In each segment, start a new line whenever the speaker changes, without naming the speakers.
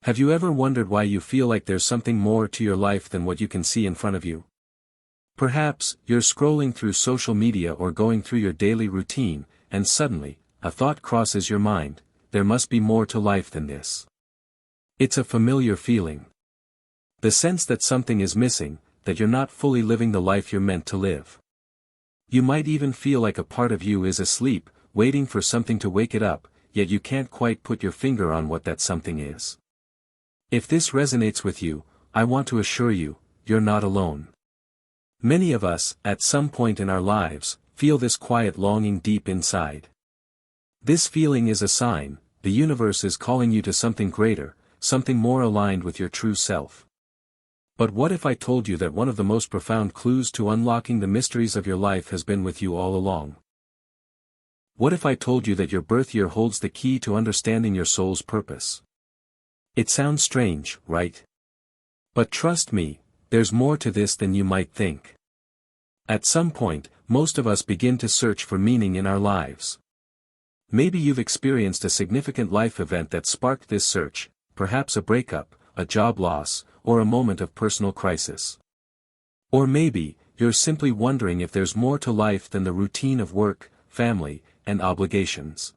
Have you ever wondered why you feel like there's something more to your life than what you can see in front of you? Perhaps, you're scrolling through social media or going through your daily routine, and suddenly, a thought crosses your mind: there must be more to life than this. It's a familiar feeling. The sense that something is missing, that you're not fully living the life you're meant to live. You might even feel like a part of you is asleep, waiting for something to wake it up, yet you can't quite put your finger on what that something is. If this resonates with you, I want to assure you, you're not alone. Many of us, at some point in our lives, feel this quiet longing deep inside. This feeling is a sign: the universe is calling you to something greater, something more aligned with your true self. But what if I told you that one of the most profound clues to unlocking the mysteries of your life has been with you all along? What if I told you that your birth year holds the key to understanding your soul's purpose? It sounds strange, right? But trust me, there's more to this than you might think. At some point, most of us begin to search for meaning in our lives. Maybe you've experienced a significant life event that sparked this search, perhaps a breakup, a job loss, or a moment of personal crisis. Or maybe, you're simply wondering if there's more to life than the routine of work, family, and obligations.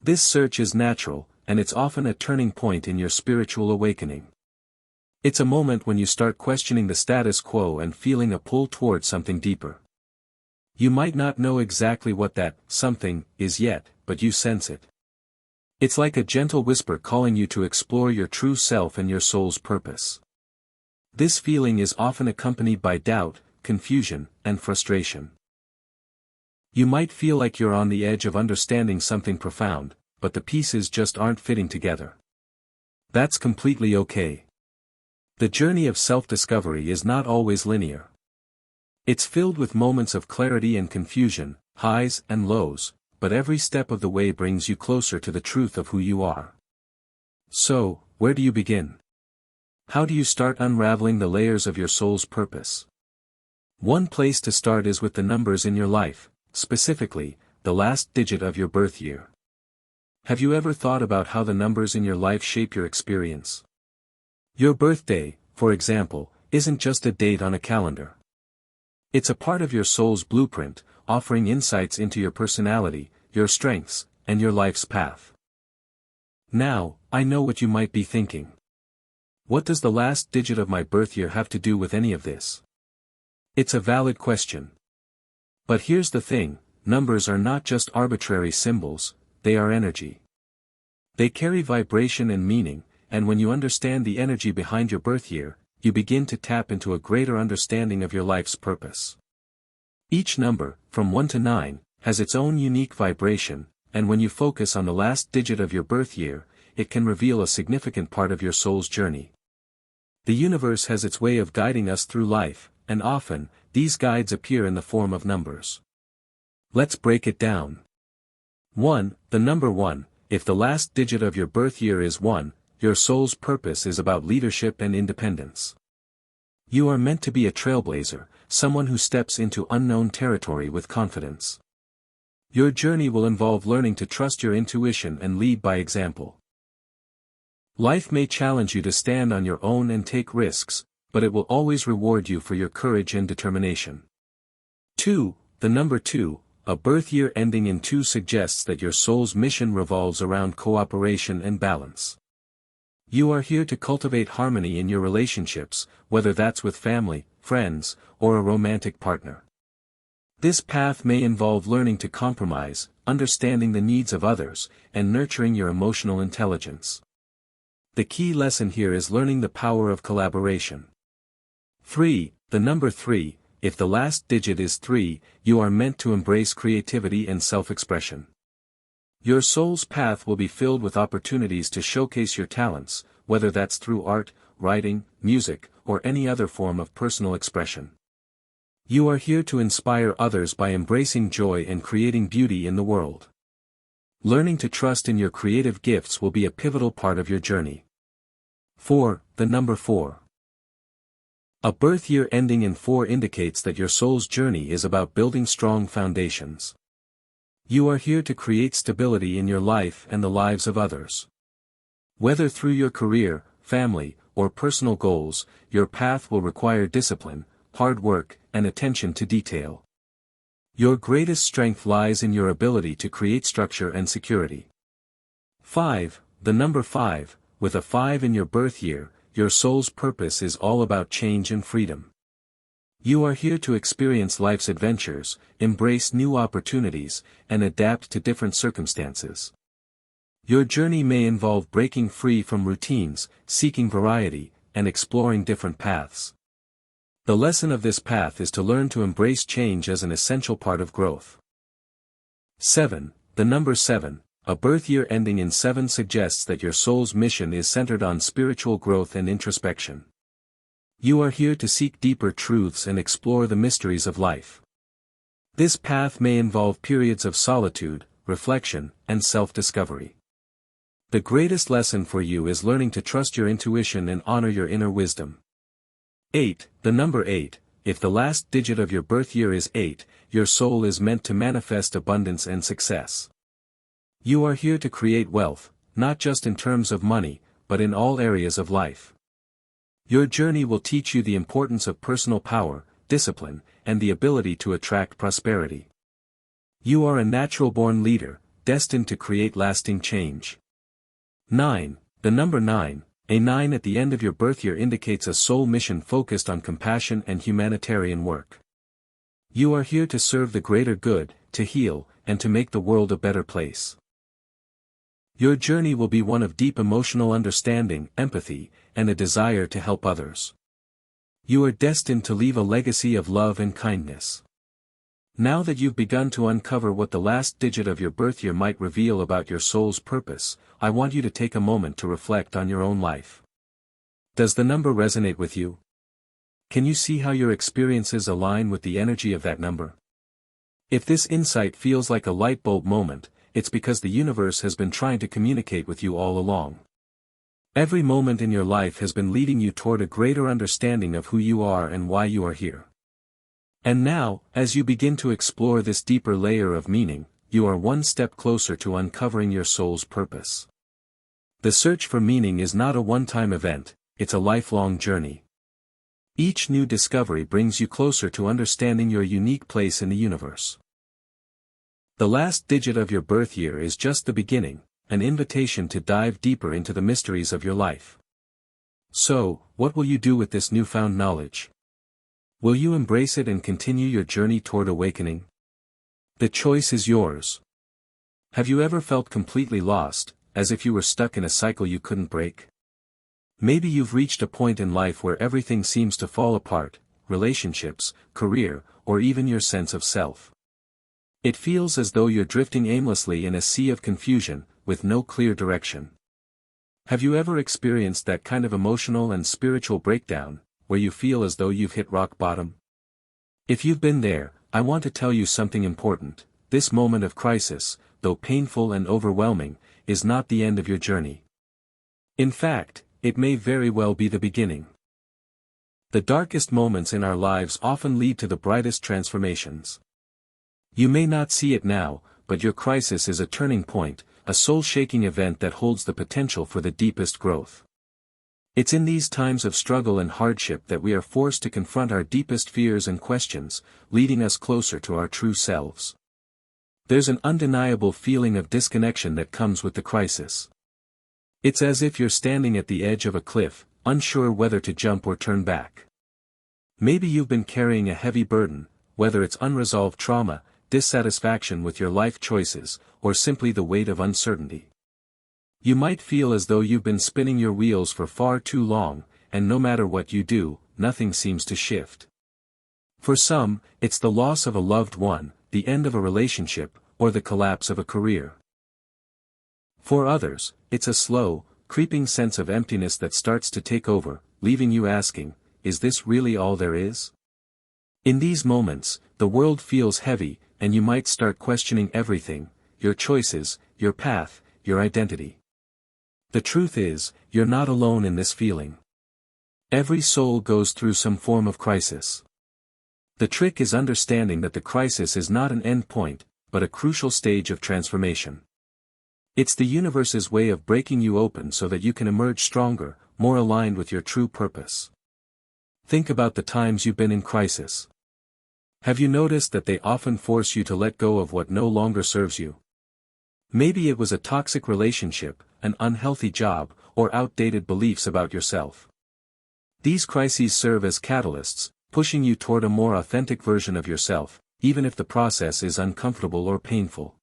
This search is natural, and it's often a turning point in your spiritual awakening. It's a moment when you start questioning the status quo and feeling a pull toward something deeper. You might not know exactly what that something is yet, but you sense it. It's like a gentle whisper calling you to explore your true self and your soul's purpose. This feeling is often accompanied by doubt, confusion, and frustration. You might feel like you're on the edge of understanding something profound, but the pieces just aren't fitting together. That's completely okay. The journey of self-discovery is not always linear. It's filled with moments of clarity and confusion, highs and lows, but every step of the way brings you closer to the truth of who you are. So, where do you begin? How do you start unraveling the layers of your soul's purpose? One place to start is with the numbers in your life, specifically, the last digit of your birth year. Have you ever thought about how the numbers in your life shape your experience? Your birthday, for example, isn't just a date on a calendar. It's a part of your soul's blueprint, offering insights into your personality, your strengths, and your life's path. Now, I know what you might be thinking. What does the last digit of my birth year have to do with any of this? It's a valid question. But here's the thing: numbers are not just arbitrary symbols, they are energy. They carry vibration and meaning, and when you understand the energy behind your birth year, you begin to tap into a greater understanding of your life's purpose. Each number, from 1 to 9, has its own unique vibration, and when you focus on the last digit of your birth year, it can reveal a significant part of your soul's journey. The universe has its way of guiding us through life, and often, these guides appear in the form of numbers. Let's break it down. 1. The number 1. If the last digit of your birth year is 1, your soul's purpose is about leadership and independence. You are meant to be a trailblazer, someone who steps into unknown territory with confidence. Your journey will involve learning to trust your intuition and lead by example. Life may challenge you to stand on your own and take risks, but it will always reward you for your courage and determination. 2. The number 2, a birth year ending in 2 suggests that your soul's mission revolves around cooperation and balance. You are here to cultivate harmony in your relationships, whether that's with family, friends, or a romantic partner. This path may involve learning to compromise, understanding the needs of others, and nurturing your emotional intelligence. The key lesson here is learning the power of collaboration. 3. The number 3, if the last digit is 3, you are meant to embrace creativity and self-expression. Your soul's path will be filled with opportunities to showcase your talents, whether that's through art, writing, music, or any other form of personal expression. You are here to inspire others by embracing joy and creating beauty in the world. Learning to trust in your creative gifts will be a pivotal part of your journey. 4. The number 4. A birth year ending in 4 indicates that your soul's journey is about building strong foundations. You are here to create stability in your life and the lives of others. Whether through your career, family, or personal goals, your path will require discipline, hard work, and attention to detail. Your greatest strength lies in your ability to create structure and security. 5. The number 5, with a 5 in your birth year, your soul's purpose is all about change and freedom. You are here to experience life's adventures, embrace new opportunities, and adapt to different circumstances. Your journey may involve breaking free from routines, seeking variety, and exploring different paths. The lesson of this path is to learn to embrace change as an essential part of growth. 7. The number 7, a birth year ending in 7 suggests that your soul's mission is centered on spiritual growth and introspection. You are here to seek deeper truths and explore the mysteries of life. This path may involve periods of solitude, reflection, and self-discovery. The greatest lesson for you is learning to trust your intuition and honor your inner wisdom. 8. The number 8, if the last digit of your birth year is 8, your soul is meant to manifest abundance and success. You are here to create wealth, not just in terms of money, but in all areas of life. Your journey will teach you the importance of personal power, discipline, and the ability to attract prosperity. You are a natural-born leader, destined to create lasting change. 9. The number 9, a 9 at the end of your birth year indicates a soul mission focused on compassion and humanitarian work. You are here to serve the greater good, to heal, and to make the world a better place. Your journey will be one of deep emotional understanding, empathy, and a desire to help others. You are destined to leave a legacy of love and kindness. Now that you've begun to uncover what the last digit of your birth year might reveal about your soul's purpose, I want you to take a moment to reflect on your own life. Does the number resonate with you? Can you see how your experiences align with the energy of that number? If this insight feels like a light bulb moment, it's because the universe has been trying to communicate with you all along. Every moment in your life has been leading you toward a greater understanding of who you are and why you are here. And now, as you begin to explore this deeper layer of meaning, you are one step closer to uncovering your soul's purpose. The search for meaning is not a one-time event, it's a lifelong journey. Each new discovery brings you closer to understanding your unique place in the universe. The last digit of your birth year is just the beginning, an invitation to dive deeper into the mysteries of your life. So, what will you do with this newfound knowledge? Will you embrace it and continue your journey toward awakening? The choice is yours. Have you ever felt completely lost, as if you were stuck in a cycle you couldn't break? Maybe you've reached a point in life where everything seems to fall apart, relationships, career, or even your sense of self. It feels as though you're drifting aimlessly in a sea of confusion, with no clear direction. Have you ever experienced that kind of emotional and spiritual breakdown, where you feel as though you've hit rock bottom? If you've been there, I want to tell you something important. This moment of crisis, though painful and overwhelming, is not the end of your journey. In fact, it may very well be the beginning. The darkest moments in our lives often lead to the brightest transformations. You may not see it now, but your crisis is a turning point, a soul-shaking event that holds the potential for the deepest growth. It's in these times of struggle and hardship that we are forced to confront our deepest fears and questions, leading us closer to our true selves. There's an undeniable feeling of disconnection that comes with the crisis. It's as if you're standing at the edge of a cliff, unsure whether to jump or turn back. Maybe you've been carrying a heavy burden, whether it's unresolved trauma, dissatisfaction with your life choices, or simply the weight of uncertainty. You might feel as though you've been spinning your wheels for far too long, and no matter what you do, nothing seems to shift. For some, it's the loss of a loved one, the end of a relationship, or the collapse of a career. For others, it's a slow, creeping sense of emptiness that starts to take over, leaving you asking, is this really all there is? In these moments, the world feels heavy, and you might start questioning everything, your choices, your path, your identity. The truth is, you're not alone in this feeling. Every soul goes through some form of crisis. The trick is understanding that the crisis is not an end point, but a crucial stage of transformation. It's the universe's way of breaking you open so that you can emerge stronger, more aligned with your true purpose. Think about the times you've been in crisis. Have you noticed that they often force you to let go of what no longer serves you? Maybe it was a toxic relationship, an unhealthy job, or outdated beliefs about yourself. These crises serve as catalysts, pushing you toward a more authentic version of yourself, even if the process is uncomfortable or painful.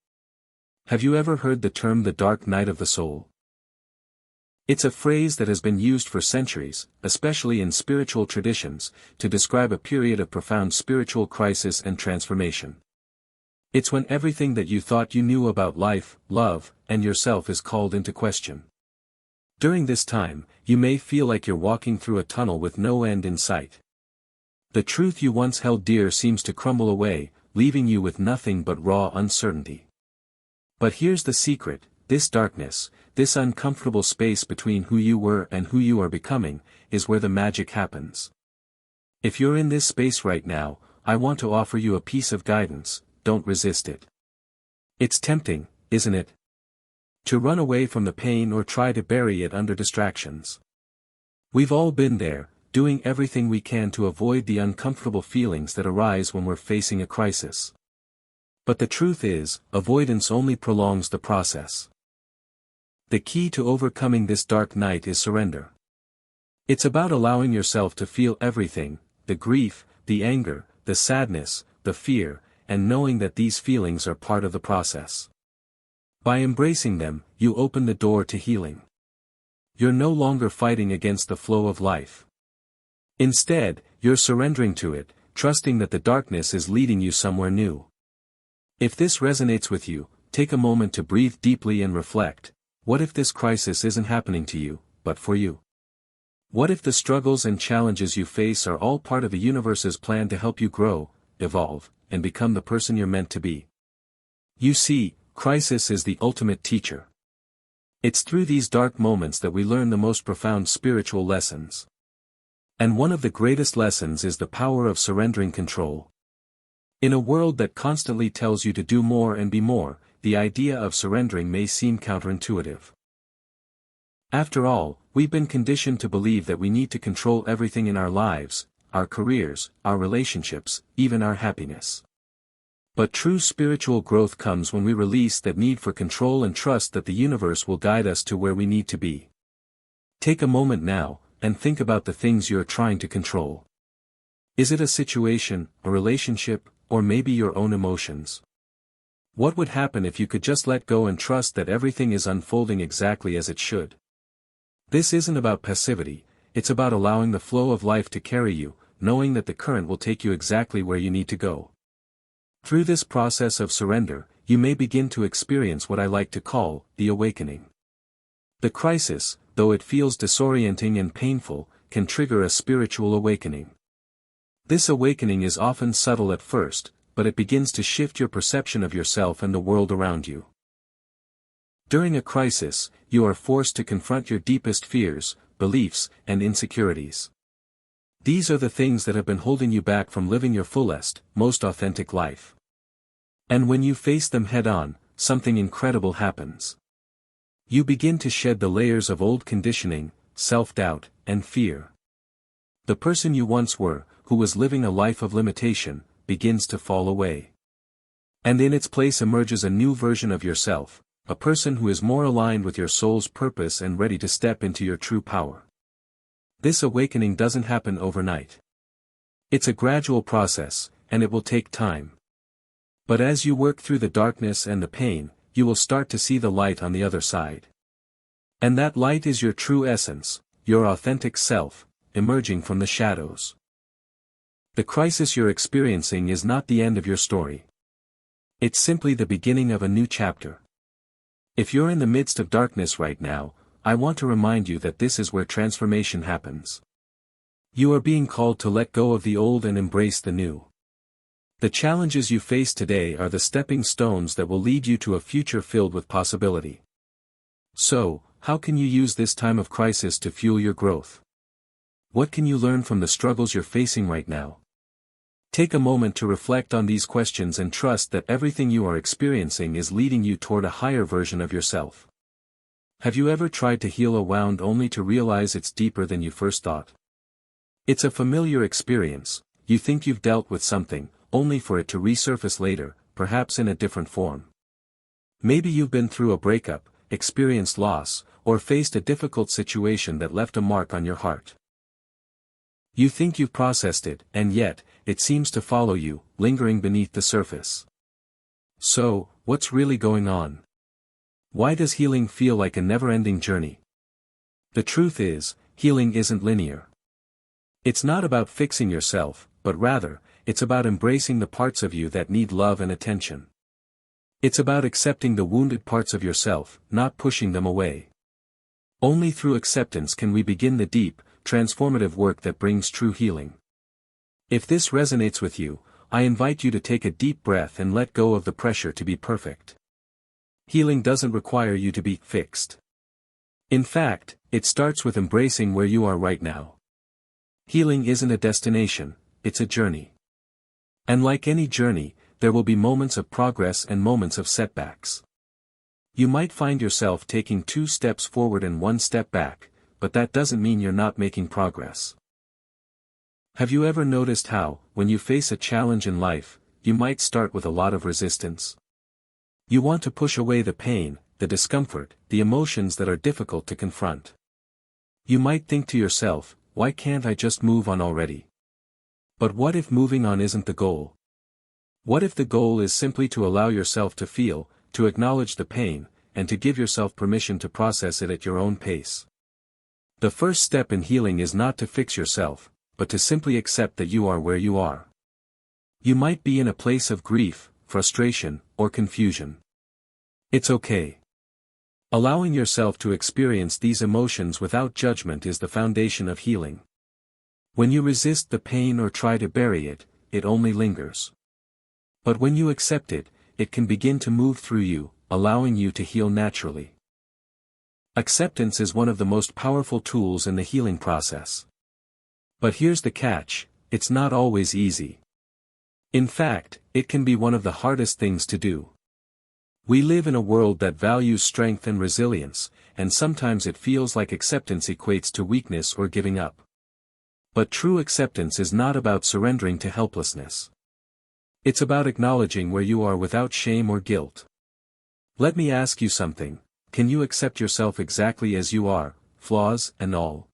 Have you ever heard the term the dark night of the soul? It's a phrase that has been used for centuries, especially in spiritual traditions, to describe a period of profound spiritual crisis and transformation. It's when everything that you thought you knew about life, love, and yourself is called into question. During this time, you may feel like you're walking through a tunnel with no end in sight. The truth you once held dear seems to crumble away, leaving you with nothing but raw uncertainty. But here's the secret: this darkness, this uncomfortable space between who you were and who you are becoming, is where the magic happens. If you're in this space right now, I want to offer you a piece of guidance: don't resist it. It's tempting, isn't it? To run away from the pain or try to bury it under distractions. We've all been there, doing everything we can to avoid the uncomfortable feelings that arise when we're facing a crisis. But the truth is, avoidance only prolongs the process. The key to overcoming this dark night is surrender. It's about allowing yourself to feel everything: the grief, the anger, the sadness, the fear, and knowing that these feelings are part of the process. By embracing them, you open the door to healing. You're no longer fighting against the flow of life. Instead, you're surrendering to it, trusting that the darkness is leading you somewhere new. If this resonates with you, take a moment to breathe deeply and reflect: what if this crisis isn't happening to you, but for you? What if the struggles and challenges you face are all part of the universe's plan to help you grow, evolve, and become the person you're meant to be? You see, crisis is the ultimate teacher. It's through these dark moments that we learn the most profound spiritual lessons. And one of the greatest lessons is the power of surrendering control. In a world that constantly tells you to do more and be more, the idea of surrendering may seem counterintuitive. After all, we've been conditioned to believe that we need to control everything in our lives: our careers, our relationships, even our happiness. But true spiritual growth comes when we release that need for control and trust that the universe will guide us to where we need to be. Take a moment now, and think about the things you're trying to control. Is it a situation, a relationship, or maybe your own emotions? What would happen if you could just let go and trust that everything is unfolding exactly as it should? This isn't about passivity, it's about allowing the flow of life to carry you, knowing that the current will take you exactly where you need to go. Through this process of surrender, you may begin to experience what I like to call the awakening. The crisis, though it feels disorienting and painful, can trigger a spiritual awakening. This awakening is often subtle at first, but it begins to shift your perception of yourself and the world around you. During a crisis, you are forced to confront your deepest fears, beliefs, and insecurities. These are the things that have been holding you back from living your fullest, most authentic life. And when you face them head-on, something incredible happens. You begin to shed the layers of old conditioning, self-doubt, and fear. The person you once were, who was living a life of limitation, begins to fall away. And in its place emerges a new version of yourself, a person who is more aligned with your soul's purpose and ready to step into your true power. This awakening doesn't happen overnight. It's a gradual process, and it will take time. But as you work through the darkness and the pain, you will start to see the light on the other side. And that light is your true essence, your authentic self, emerging from the shadows. The crisis you're experiencing is not the end of your story. It's simply the beginning of a new chapter. If you're in the midst of darkness right now, I want to remind you that this is where transformation happens. You are being called to let go of the old and embrace the new. The challenges you face today are the stepping stones that will lead you to a future filled with possibility. So, how can you use this time of crisis to fuel your growth? What can you learn from the struggles you're facing right now? Take a moment to reflect on these questions and trust that everything you are experiencing is leading you toward a higher version of yourself. Have you ever tried to heal a wound only to realize it's deeper than you first thought? It's a familiar experience. You think you've dealt with something, only for it to resurface later, perhaps in a different form. Maybe you've been through a breakup, experienced loss, or faced a difficult situation that left a mark on your heart. You think you've processed it, and yet, it seems to follow you, lingering beneath the surface. So, what's really going on? Why does healing feel like a never-ending journey? The truth is, healing isn't linear. It's not about fixing yourself, but rather, it's about embracing the parts of you that need love and attention. It's about accepting the wounded parts of yourself, not pushing them away. Only through acceptance can we begin the deep, transformative work that brings true healing. If this resonates with you, I invite you to take a deep breath and let go of the pressure to be perfect. Healing doesn't require you to be fixed. In fact, it starts with embracing where you are right now. Healing isn't a destination, it's a journey. And like any journey, there will be moments of progress and moments of setbacks. You might find yourself taking 2 steps forward and 1 step back, but that doesn't mean you're not making progress. Have you ever noticed how, when you face a challenge in life, you might start with a lot of resistance? You want to push away the pain, the discomfort, the emotions that are difficult to confront. You might think to yourself, why can't I just move on already? But what if moving on isn't the goal? What if the goal is simply to allow yourself to feel, to acknowledge the pain, and to give yourself permission to process it at your own pace? The first step in healing is not to fix yourself, but to simply accept that you are where you are. You might be in a place of grief, frustration, or confusion. It's okay. Allowing yourself to experience these emotions without judgment is the foundation of healing. When you resist the pain or try to bury it, it only lingers. But when you accept it, it can begin to move through you, allowing you to heal naturally. Acceptance is one of the most powerful tools in the healing process. But here's the catch, it's not always easy. In fact, it can be one of the hardest things to do. We live in a world that values strength and resilience, and sometimes it feels like acceptance equates to weakness or giving up. But true acceptance is not about surrendering to helplessness. It's about acknowledging where you are without shame or guilt. Let me ask you something, can you accept yourself exactly as you are, flaws and all?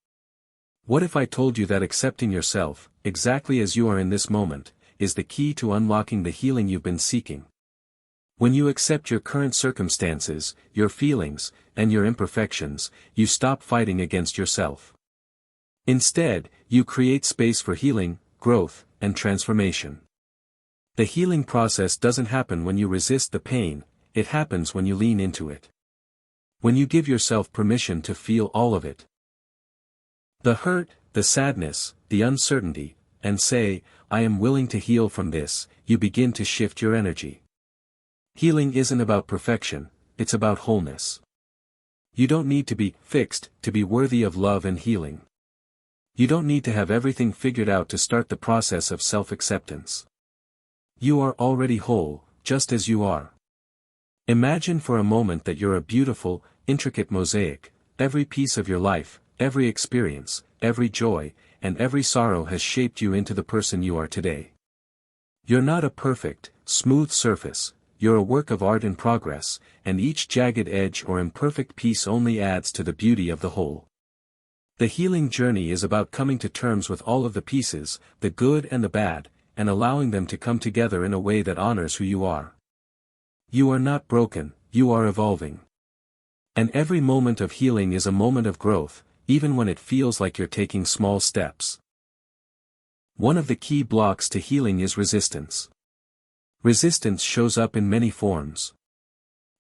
What if I told you that accepting yourself, exactly as you are in this moment, is the key to unlocking the healing you've been seeking? When you accept your current circumstances, your feelings, and your imperfections, you stop fighting against yourself. Instead, you create space for healing, growth, and transformation. The healing process doesn't happen when you resist the pain, it happens when you lean into it. When you give yourself permission to feel all of it. The hurt, the sadness, the uncertainty, and say, I am willing to heal from this, you begin to shift your energy. Healing isn't about perfection, it's about wholeness. You don't need to be fixed to be worthy of love and healing. You don't need to have everything figured out to start the process of self-acceptance. You are already whole, just as you are. Imagine for a moment that you're a beautiful, intricate mosaic, every piece of your life, every experience, every joy, and every sorrow has shaped you into the person you are today. You're not a perfect, smooth surface, you're a work of art in progress, and each jagged edge or imperfect piece only adds to the beauty of the whole. The healing journey is about coming to terms with all of the pieces, the good and the bad, and allowing them to come together in a way that honors who you are. You are not broken, you are evolving. And every moment of healing is a moment of growth, even when it feels like you're taking small steps. One of the key blocks to healing is resistance. Resistance shows up in many forms.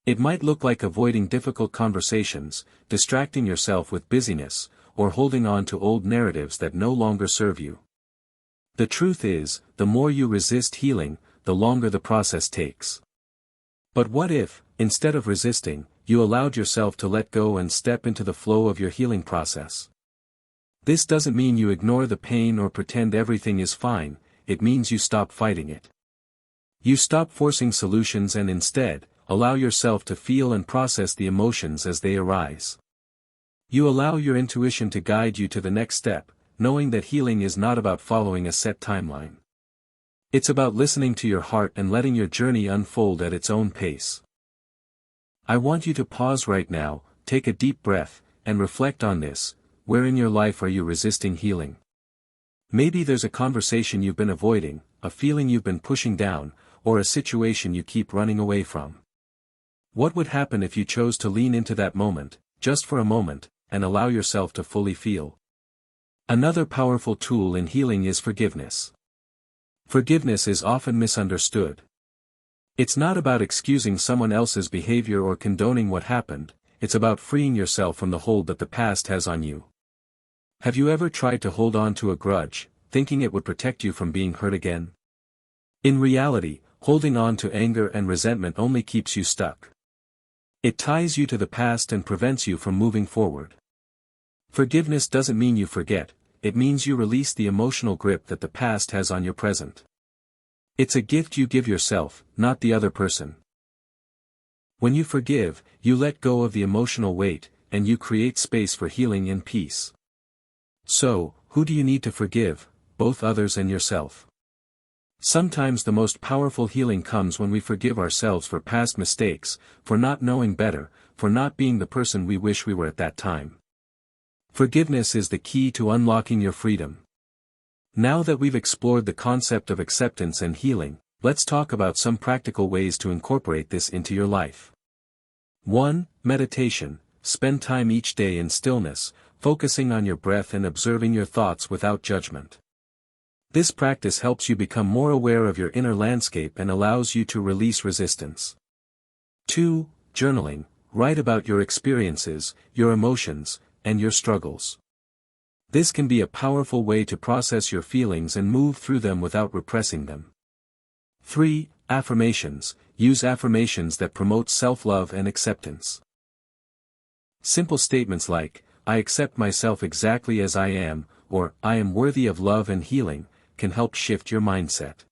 It might look like avoiding difficult conversations, distracting yourself with busyness, or holding on to old narratives that no longer serve you. The truth is, the more you resist healing, the longer the process takes. But what if, instead of resisting, you allowed yourself to let go and step into the flow of your healing process? This doesn't mean you ignore the pain or pretend everything is fine, it means you stop fighting it. You stop forcing solutions and instead, allow yourself to feel and process the emotions as they arise. You allow your intuition to guide you to the next step, knowing that healing is not about following a set timeline. It's about listening to your heart and letting your journey unfold at its own pace. I want you to pause right now, take a deep breath, and reflect on this. Where in your life are you resisting healing? Maybe there's a conversation you've been avoiding, a feeling you've been pushing down, or a situation you keep running away from. What would happen if you chose to lean into that moment, just for a moment, and allow yourself to fully feel? Another powerful tool in healing is forgiveness. Forgiveness is often misunderstood. It's not about excusing someone else's behavior or condoning what happened, it's about freeing yourself from the hold that the past has on you. Have you ever tried to hold on to a grudge, thinking it would protect you from being hurt again? In reality, holding on to anger and resentment only keeps you stuck. It ties you to the past and prevents you from moving forward. Forgiveness doesn't mean you forget, it means you release the emotional grip that the past has on your present. It's a gift you give yourself, not the other person. When you forgive, you let go of the emotional weight, and you create space for healing and peace. So, who do you need to forgive, both others and yourself? Sometimes the most powerful healing comes when we forgive ourselves for past mistakes, for not knowing better, for not being the person we wish we were at that time. Forgiveness is the key to unlocking your freedom. Now that we've explored the concept of acceptance and healing, let's talk about some practical ways to incorporate this into your life. 1. Meditation. Spend time each day in stillness, focusing on your breath and observing your thoughts without judgment. This practice helps you become more aware of your inner landscape and allows you to release resistance. 2. Journaling. Write about your experiences, your emotions, and your struggles. This can be a powerful way to process your feelings and move through them without repressing them. 3. Affirmations. Use affirmations that promote self-love and acceptance. Simple statements like, "I accept myself exactly as I am," or "I am worthy of love and healing," can help shift your mindset.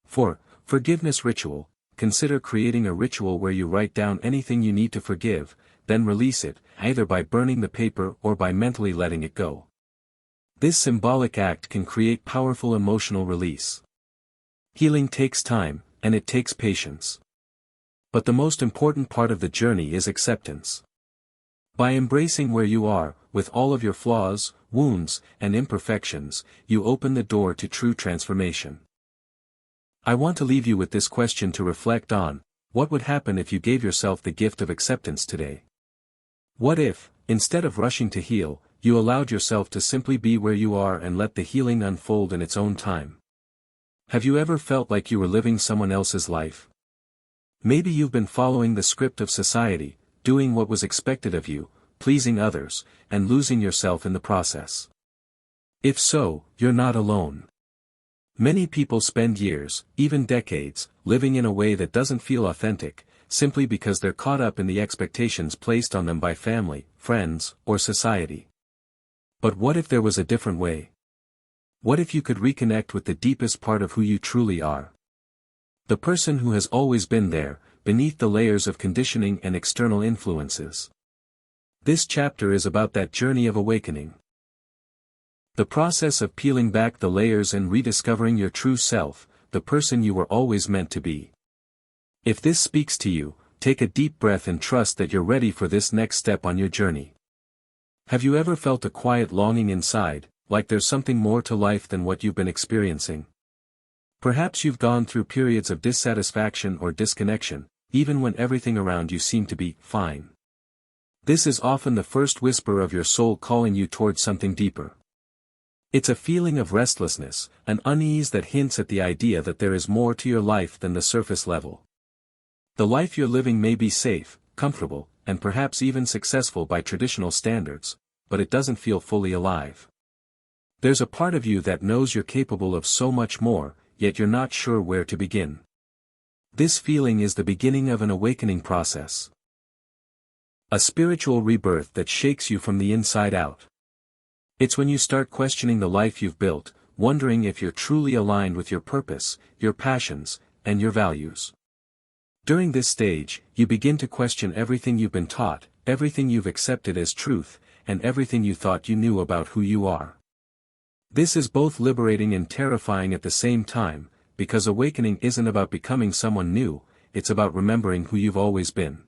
4. Forgiveness ritual. Consider creating a ritual where you write down anything you need to forgive, then release it, either by burning the paper or by mentally letting it go. This symbolic act can create powerful emotional release. Healing takes time, and it takes patience. But the most important part of the journey is acceptance. By embracing where you are, with all of your flaws, wounds, and imperfections, you open the door to true transformation. I want to leave you with this question to reflect on: what would happen if you gave yourself the gift of acceptance today? What if, instead of rushing to heal, you allowed yourself to simply be where you are and let the healing unfold in its own time? Have you ever felt like you were living someone else's life? Maybe you've been following the script of society, doing what was expected of you, pleasing others, and losing yourself in the process. If so, you're not alone. Many people spend years, even decades, living in a way that doesn't feel authentic, simply because they're caught up in the expectations placed on them by family, friends, or society. But what if there was a different way? What if you could reconnect with the deepest part of who you truly are? The person who has always been there, beneath the layers of conditioning and external influences. This chapter is about that journey of awakening. The process of peeling back the layers and rediscovering your true self, the person you were always meant to be. If this speaks to you, take a deep breath and trust that you're ready for this next step on your journey. Have you ever felt a quiet longing inside, like there's something more to life than what you've been experiencing? Perhaps you've gone through periods of dissatisfaction or disconnection, even when everything around you seemed to be fine. This is often the first whisper of your soul calling you towards something deeper. It's a feeling of restlessness, an unease that hints at the idea that there is more to your life than the surface level. The life you're living may be safe, comfortable, and perhaps even successful by traditional standards, but it doesn't feel fully alive. There's a part of you that knows you're capable of so much more, yet you're not sure where to begin. This feeling is the beginning of an awakening process. A spiritual rebirth that shakes you from the inside out. It's when you start questioning the life you've built, wondering if you're truly aligned with your purpose, your passions, and your values. During this stage, you begin to question everything you've been taught, everything you've accepted as truth, and everything you thought you knew about who you are. This is both liberating and terrifying at the same time, because awakening isn't about becoming someone new, it's about remembering who you've always been.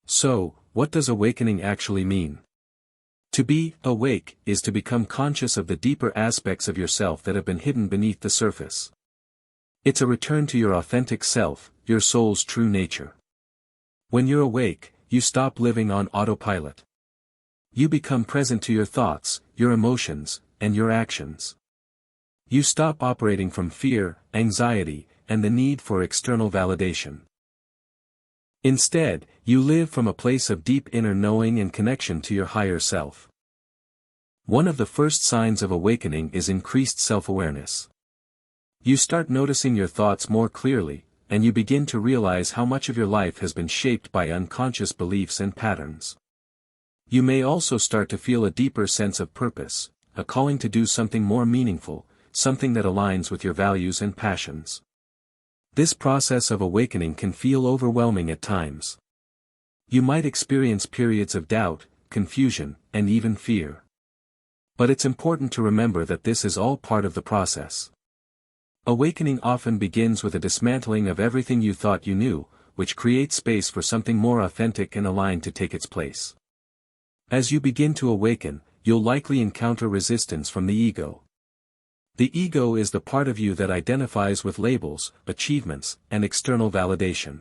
So, what does awakening actually mean? To be awake is to become conscious of the deeper aspects of yourself that have been hidden beneath the surface. It's a return to your authentic self, your soul's true nature. When you're awake, you stop living on autopilot. You become present to your thoughts, your emotions, and your actions. You stop operating from fear, anxiety, and the need for external validation. Instead, you live from a place of deep inner knowing and connection to your higher self. One of the first signs of awakening is increased self-awareness. You start noticing your thoughts more clearly, and you begin to realize how much of your life has been shaped by unconscious beliefs and patterns. You may also start to feel a deeper sense of purpose, a calling to do something more meaningful, something that aligns with your values and passions. This process of awakening can feel overwhelming at times. You might experience periods of doubt, confusion, and even fear. But it's important to remember that this is all part of the process. Awakening often begins with a dismantling of everything you thought you knew, which creates space for something more authentic and aligned to take its place. As you begin to awaken, you'll likely encounter resistance from the ego. The ego is the part of you that identifies with labels, achievements, and external validation.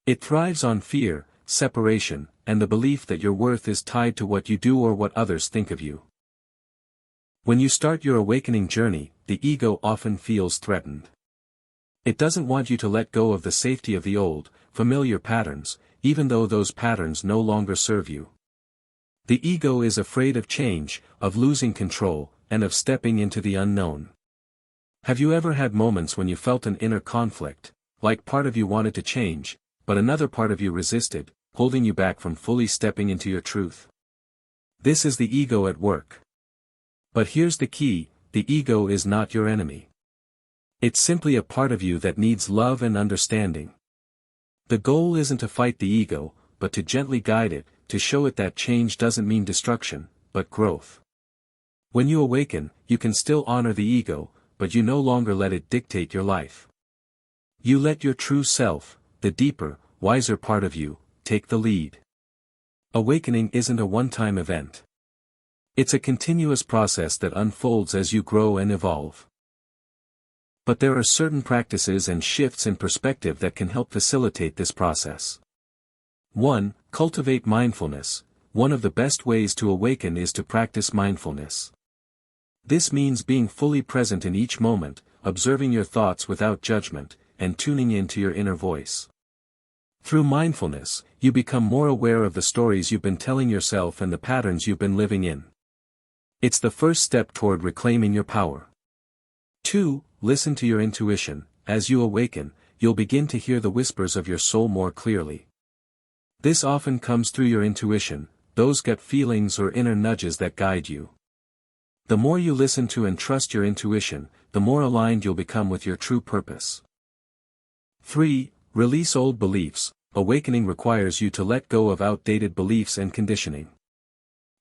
It thrives on fear, separation, and the belief that your worth is tied to what you do or what others think of you. When you start your awakening journey, the ego often feels threatened. It doesn't want you to let go of the safety of the old, familiar patterns, even though those patterns no longer serve you. The ego is afraid of change, of losing control, and of stepping into the unknown. Have you ever had moments when you felt an inner conflict, like part of you wanted to change, but another part of you resisted, holding you back from fully stepping into your truth? This is the ego at work. But here's the key, the ego is not your enemy. It's simply a part of you that needs love and understanding. The goal isn't to fight the ego, but to gently guide it, to show it that change doesn't mean destruction, but growth. When you awaken, you can still honor the ego, but you no longer let it dictate your life. You let your true self, the deeper, wiser part of you, take the lead. Awakening isn't a one-time event. It's a continuous process that unfolds as you grow and evolve. But there are certain practices and shifts in perspective that can help facilitate this process. 1. Cultivate mindfulness. One of the best ways to awaken is to practice mindfulness. This means being fully present in each moment, observing your thoughts without judgment, and tuning into your inner voice. Through mindfulness, you become more aware of the stories you've been telling yourself and the patterns you've been living in. It's the first step toward reclaiming your power. 2. Listen to your intuition. As you awaken, you'll begin to hear the whispers of your soul more clearly. This often comes through your intuition, those gut feelings or inner nudges that guide you. The more you listen to and trust your intuition, the more aligned you'll become with your true purpose. 3. Release old beliefs. Awakening requires you to let go of outdated beliefs and conditioning.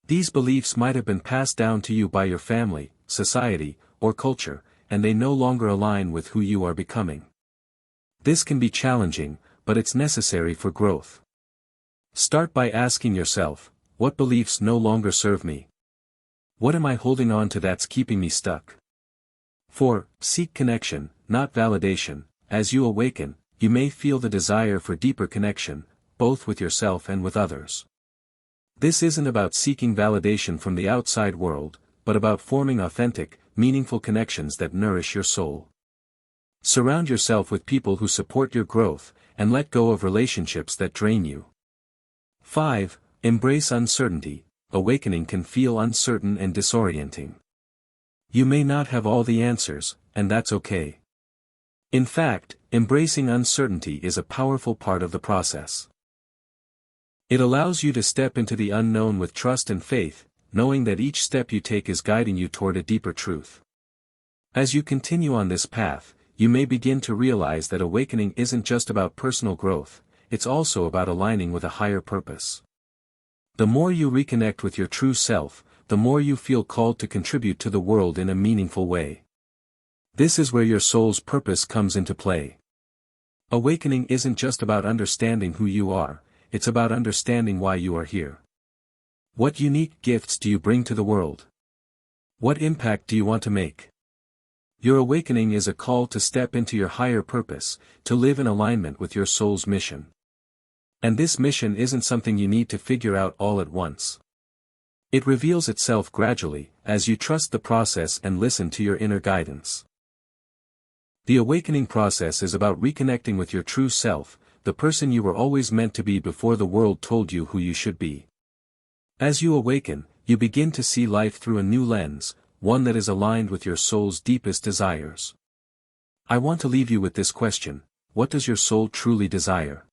These beliefs might have been passed down to you by your family, society, or culture, and they no longer align with who you are becoming. This can be challenging, but it's necessary for growth. Start by asking yourself, what beliefs no longer serve me? What am I holding on to that's keeping me stuck? 4. Seek connection, not validation. As you awaken, you may feel the desire for deeper connection, both with yourself and with others. This isn't about seeking validation from the outside world, but about forming authentic, meaningful connections that nourish your soul. Surround yourself with people who support your growth, and let go of relationships that drain you. 5. Embrace uncertainty. Awakening can feel uncertain and disorienting. You may not have all the answers, and that's okay. In fact, embracing uncertainty is a powerful part of the process. It allows you to step into the unknown with trust and faith, knowing that each step you take is guiding you toward a deeper truth. As you continue on this path, you may begin to realize that awakening isn't just about personal growth, it's also about aligning with a higher purpose. The more you reconnect with your true self, the more you feel called to contribute to the world in a meaningful way. This is where your soul's purpose comes into play. Awakening isn't just about understanding who you are, it's about understanding why you are here. What unique gifts do you bring to the world? What impact do you want to make? Your awakening is a call to step into your higher purpose, to live in alignment with your soul's mission. And this mission isn't something you need to figure out all at once. It reveals itself gradually, as you trust the process and listen to your inner guidance. The awakening process is about reconnecting with your true self, the person you were always meant to be before the world told you who you should be. As you awaken, you begin to see life through a new lens, one that is aligned with your soul's deepest desires. I want to leave you with this question: what does your soul truly desire?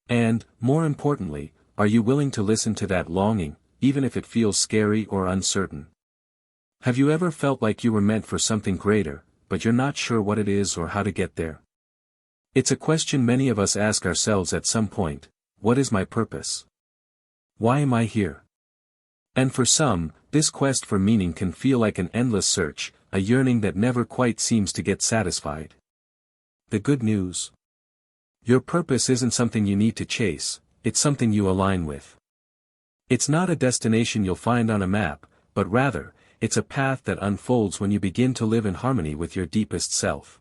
And, more importantly, are you willing to listen to that longing, even if it feels scary or uncertain? Have you ever felt like you were meant for something greater, but you're not sure what it is or how to get there? It's a question many of us ask ourselves at some point: what is my purpose? Why am I here? And for some, this quest for meaning can feel like an endless search, a yearning that never quite seems to get satisfied. The good news: your purpose isn't something you need to chase, it's something you align with. It's not a destination you'll find on a map, but rather, it's a path that unfolds when you begin to live in harmony with your deepest self.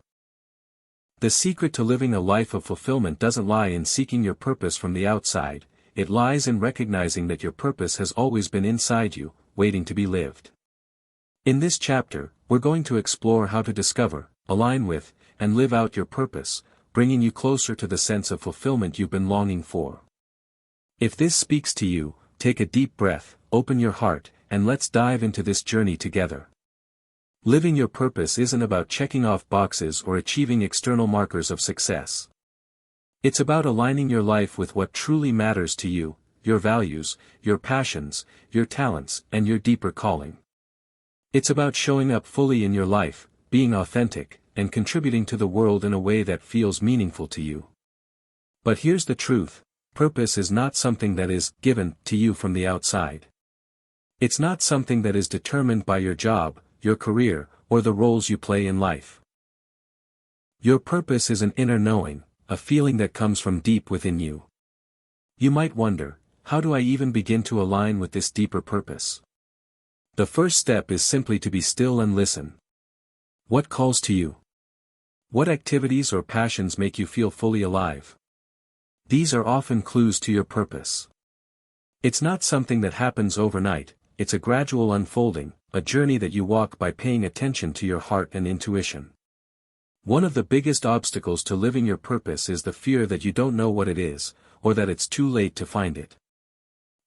The secret to living a life of fulfillment doesn't lie in seeking your purpose from the outside, it lies in recognizing that your purpose has always been inside you, waiting to be lived. In this chapter, we're going to explore how to discover, align with, and live out your purpose, bringing you closer to the sense of fulfillment you've been longing for. If this speaks to you, take a deep breath, open your heart, and let's dive into this journey together. Living your purpose isn't about checking off boxes or achieving external markers of success. It's about aligning your life with what truly matters to you, your values, your passions, your talents, and your deeper calling. It's about showing up fully in your life, being authentic, and contributing to the world in a way that feels meaningful to you. But here's the truth: purpose is not something that is given to you from the outside. It's not something that is determined by your job, your career, or the roles you play in life. Your purpose is an inner knowing, a feeling that comes from deep within you. You might wonder, how do I even begin to align with this deeper purpose? The first step is simply to be still and listen. What calls to you? What activities or passions make you feel fully alive? These are often clues to your purpose. It's not something that happens overnight, it's a gradual unfolding, a journey that you walk by paying attention to your heart and intuition. One of the biggest obstacles to living your purpose is the fear that you don't know what it is, or that it's too late to find it.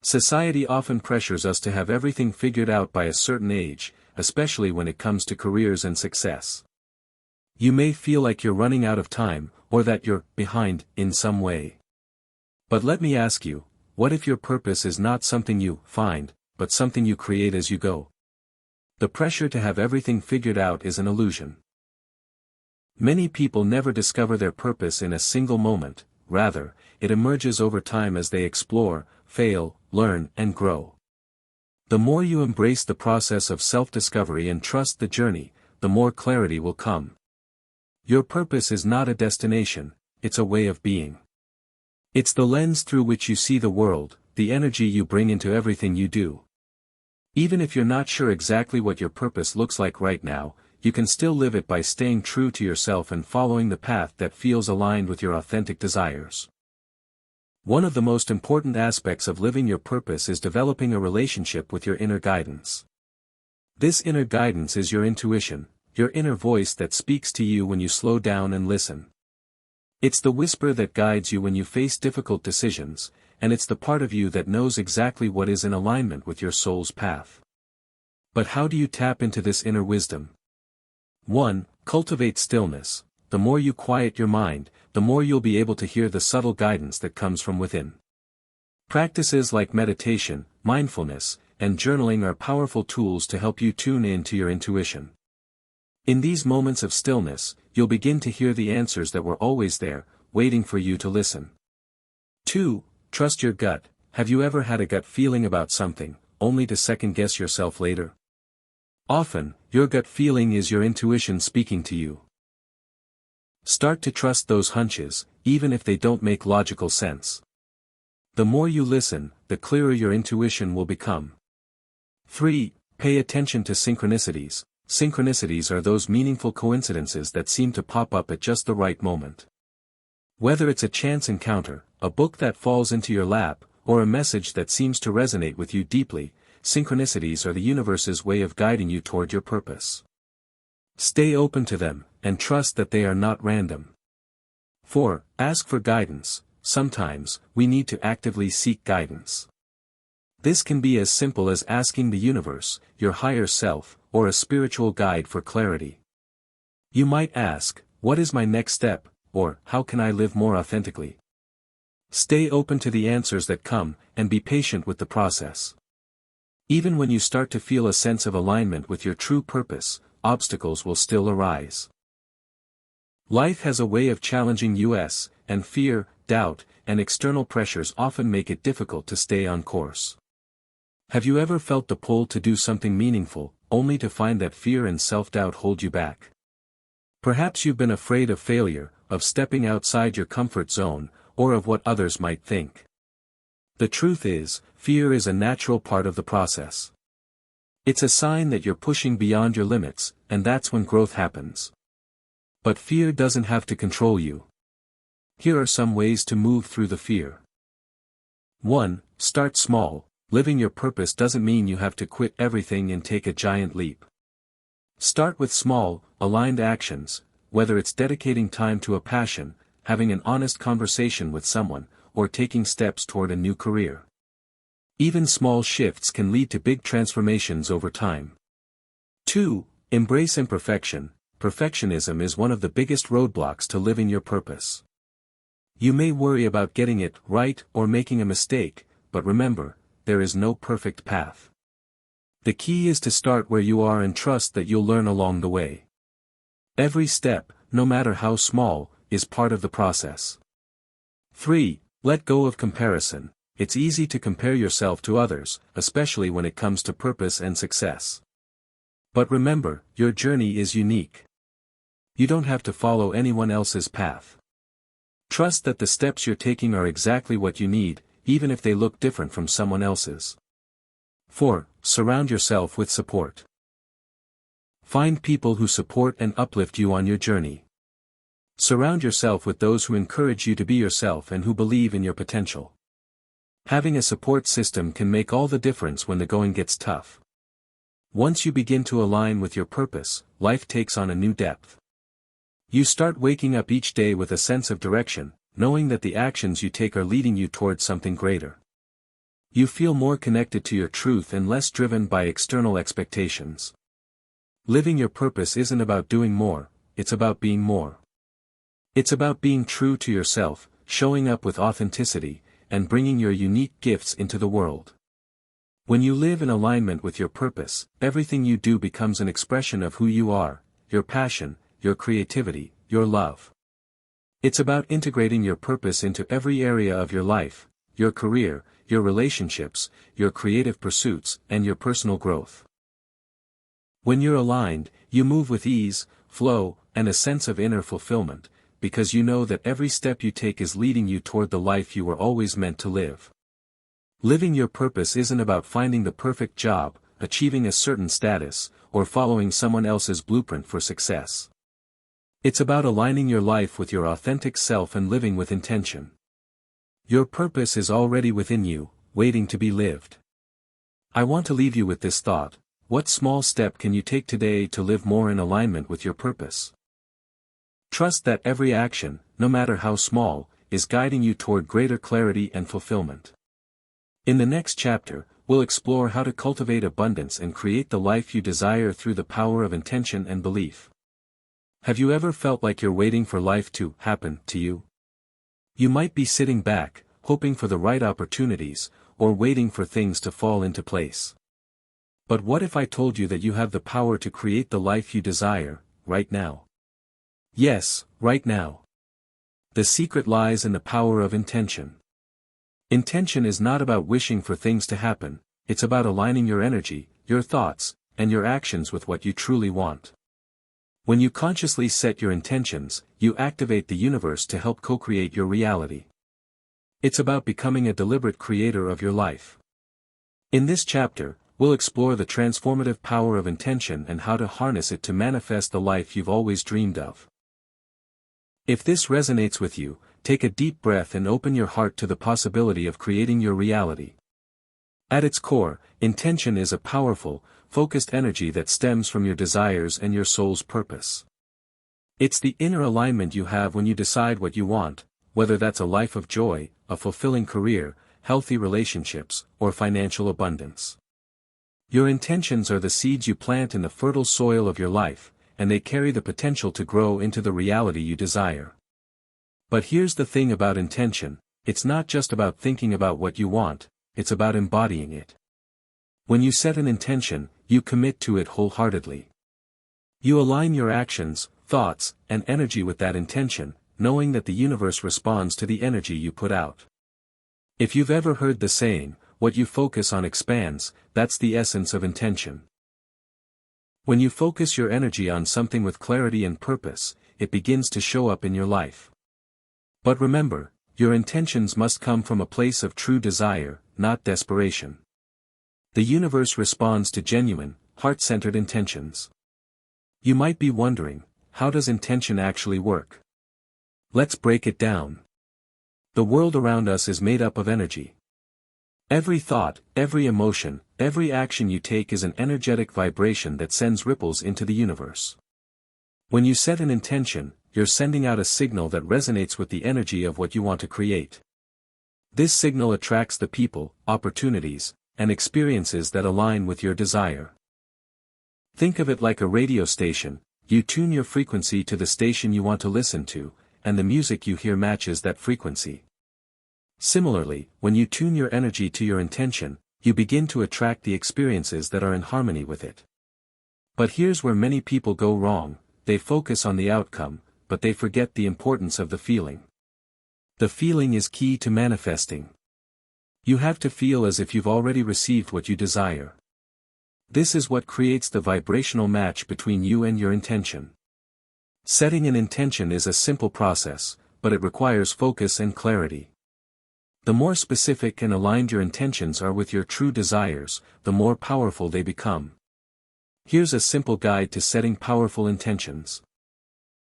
Society often pressures us to have everything figured out by a certain age, especially when it comes to careers and success. You may feel like you're running out of time, or that you're behind in some way. But let me ask you, what if your purpose is not something you find, but something you create as you go? The pressure to have everything figured out is an illusion. Many people never discover their purpose in a single moment, rather, it emerges over time as they explore, fail, learn, and grow. The more you embrace the process of self-discovery and trust the journey, the more clarity will come. Your purpose is not a destination, it's a way of being. It's the lens through which you see the world, the energy you bring into everything you do. Even if you're not sure exactly what your purpose looks like right now, you can still live it by staying true to yourself and following the path that feels aligned with your authentic desires. One of the most important aspects of living your purpose is developing a relationship with your inner guidance. This inner guidance is your intuition, your inner voice that speaks to you when you slow down and listen. It's the whisper that guides you when you face difficult decisions, and it's the part of you that knows exactly what is in alignment with your soul's path. But how do you tap into this inner wisdom? 1. Cultivate stillness. The more you quiet your mind, the more you'll be able to hear the subtle guidance that comes from within. Practices like meditation, mindfulness, and journaling are powerful tools to help you tune in to your intuition. In these moments of stillness, you'll begin to hear the answers that were always there, waiting for you to listen. 2. Trust your gut. Have you ever had a gut feeling about something, only to second-guess yourself later? Often, your gut feeling is your intuition speaking to you. Start to trust those hunches, even if they don't make logical sense. The more you listen, the clearer your intuition will become. 3. Pay attention to synchronicities. Synchronicities are those meaningful coincidences that seem to pop up at just the right moment. Whether it's a chance encounter, a book that falls into your lap, or a message that seems to resonate with you deeply, synchronicities are the universe's way of guiding you toward your purpose. Stay open to them, and trust that they are not random. 4. Ask for guidance. Sometimes, we need to actively seek guidance. This can be as simple as asking the universe, your higher self, or a spiritual guide for clarity. You might ask, what is my next step, or how can I live more authentically? Stay open to the answers that come, and be patient with the process. Even when you start to feel a sense of alignment with your true purpose, obstacles will still arise. Life has a way of challenging us, and fear, doubt, and external pressures often make it difficult to stay on course. Have you ever felt the pull to do something meaningful, only to find that fear and self-doubt hold you back? Perhaps you've been afraid of failure, of stepping outside your comfort zone, or of what others might think. The truth is, fear is a natural part of the process. It's a sign that you're pushing beyond your limits, and that's when growth happens. But fear doesn't have to control you. Here are some ways to move through the fear. 1. Start small. Living your purpose doesn't mean you have to quit everything and take a giant leap. Start with small, aligned actions, whether it's dedicating time to a passion, having an honest conversation with someone, or taking steps toward a new career. Even small shifts can lead to big transformations over time. 2. Embrace imperfection. Perfectionism is one of the biggest roadblocks to living your purpose. You may worry about getting it right or making a mistake, but remember, there is no perfect path. The key is to start where you are and trust that you'll learn along the way. Every step, no matter how small, is part of the process. 3. Let go of comparison. It's easy to compare yourself to others, especially when it comes to purpose and success. But remember, your journey is unique. You don't have to follow anyone else's path. Trust that the steps you're taking are exactly what you need, even if they look different from someone else's. 4. Surround yourself with support. Find people who support and uplift you on your journey. Surround yourself with those who encourage you to be yourself and who believe in your potential. Having a support system can make all the difference when the going gets tough. Once you begin to align with your purpose, life takes on a new depth. You start waking up each day with a sense of direction, knowing that the actions you take are leading you towards something greater. You feel more connected to your truth and less driven by external expectations. Living your purpose isn't about doing more, it's about being more. It's about being true to yourself, showing up with authenticity, and bringing your unique gifts into the world. When you live in alignment with your purpose, everything you do becomes an expression of who you are, your passion, your creativity, your love. It's about integrating your purpose into every area of your life, your career, your relationships, your creative pursuits, and your personal growth. When you're aligned, you move with ease, flow, and a sense of inner fulfillment, because you know that every step you take is leading you toward the life you were always meant to live. Living your purpose isn't about finding the perfect job, achieving a certain status, or following someone else's blueprint for success. It's about aligning your life with your authentic self and living with intention. Your purpose is already within you, waiting to be lived. I want to leave you with this thought: what small step can you take today to live more in alignment with your purpose? Trust that every action, no matter how small, is guiding you toward greater clarity and fulfillment. In the next chapter, we'll explore how to cultivate abundance and create the life you desire through the power of intention and belief. Have you ever felt like you're waiting for life to happen to you? You might be sitting back, hoping for the right opportunities, or waiting for things to fall into place. But what if I told you that you have the power to create the life you desire, right now. Yes, right now. The secret lies in the power of intention. Intention is not about wishing for things to happen, it's about aligning your energy, your thoughts, and your actions with what you truly want. When you consciously set your intentions, you activate the universe to help co-create your reality. It's about becoming a deliberate creator of your life. In this chapter, we'll explore the transformative power of intention and how to harness it to manifest the life you've always dreamed of. If this resonates with you, take a deep breath and open your heart to the possibility of creating your reality. At its core, intention is a powerful, focused energy that stems from your desires and your soul's purpose. It's the inner alignment you have when you decide what you want, whether that's a life of joy, a fulfilling career, healthy relationships, or financial abundance. Your intentions are the seeds you plant in the fertile soil of your life, and they carry the potential to grow into the reality you desire. But here's the thing about intention, it's not just about thinking about what you want, it's about embodying it. When you set an intention, you commit to it wholeheartedly. You align your actions, thoughts, and energy with that intention, knowing that the universe responds to the energy you put out. If you've ever heard the saying, what you focus on expands, that's the essence of intention. When you focus your energy on something with clarity and purpose, it begins to show up in your life. But remember, your intentions must come from a place of true desire, not desperation. The universe responds to genuine, heart-centered intentions. You might be wondering, how does intention actually work? Let's break it down. The world around us is made up of energy. Every thought, every emotion, every action you take is an energetic vibration that sends ripples into the universe. When you set an intention, you're sending out a signal that resonates with the energy of what you want to create. This signal attracts the people, opportunities, and experiences that align with your desire. Think of it like a radio station, you tune your frequency to the station you want to listen to, and the music you hear matches that frequency. Similarly, when you tune your energy to your intention, you begin to attract the experiences that are in harmony with it. But here's where many people go wrong, they focus on the outcome, but they forget the importance of the feeling. The feeling is key to manifesting. You have to feel as if you've already received what you desire. This is what creates the vibrational match between you and your intention. Setting an intention is a simple process, but it requires focus and clarity. The more specific and aligned your intentions are with your true desires, the more powerful they become. Here's a simple guide to setting powerful intentions.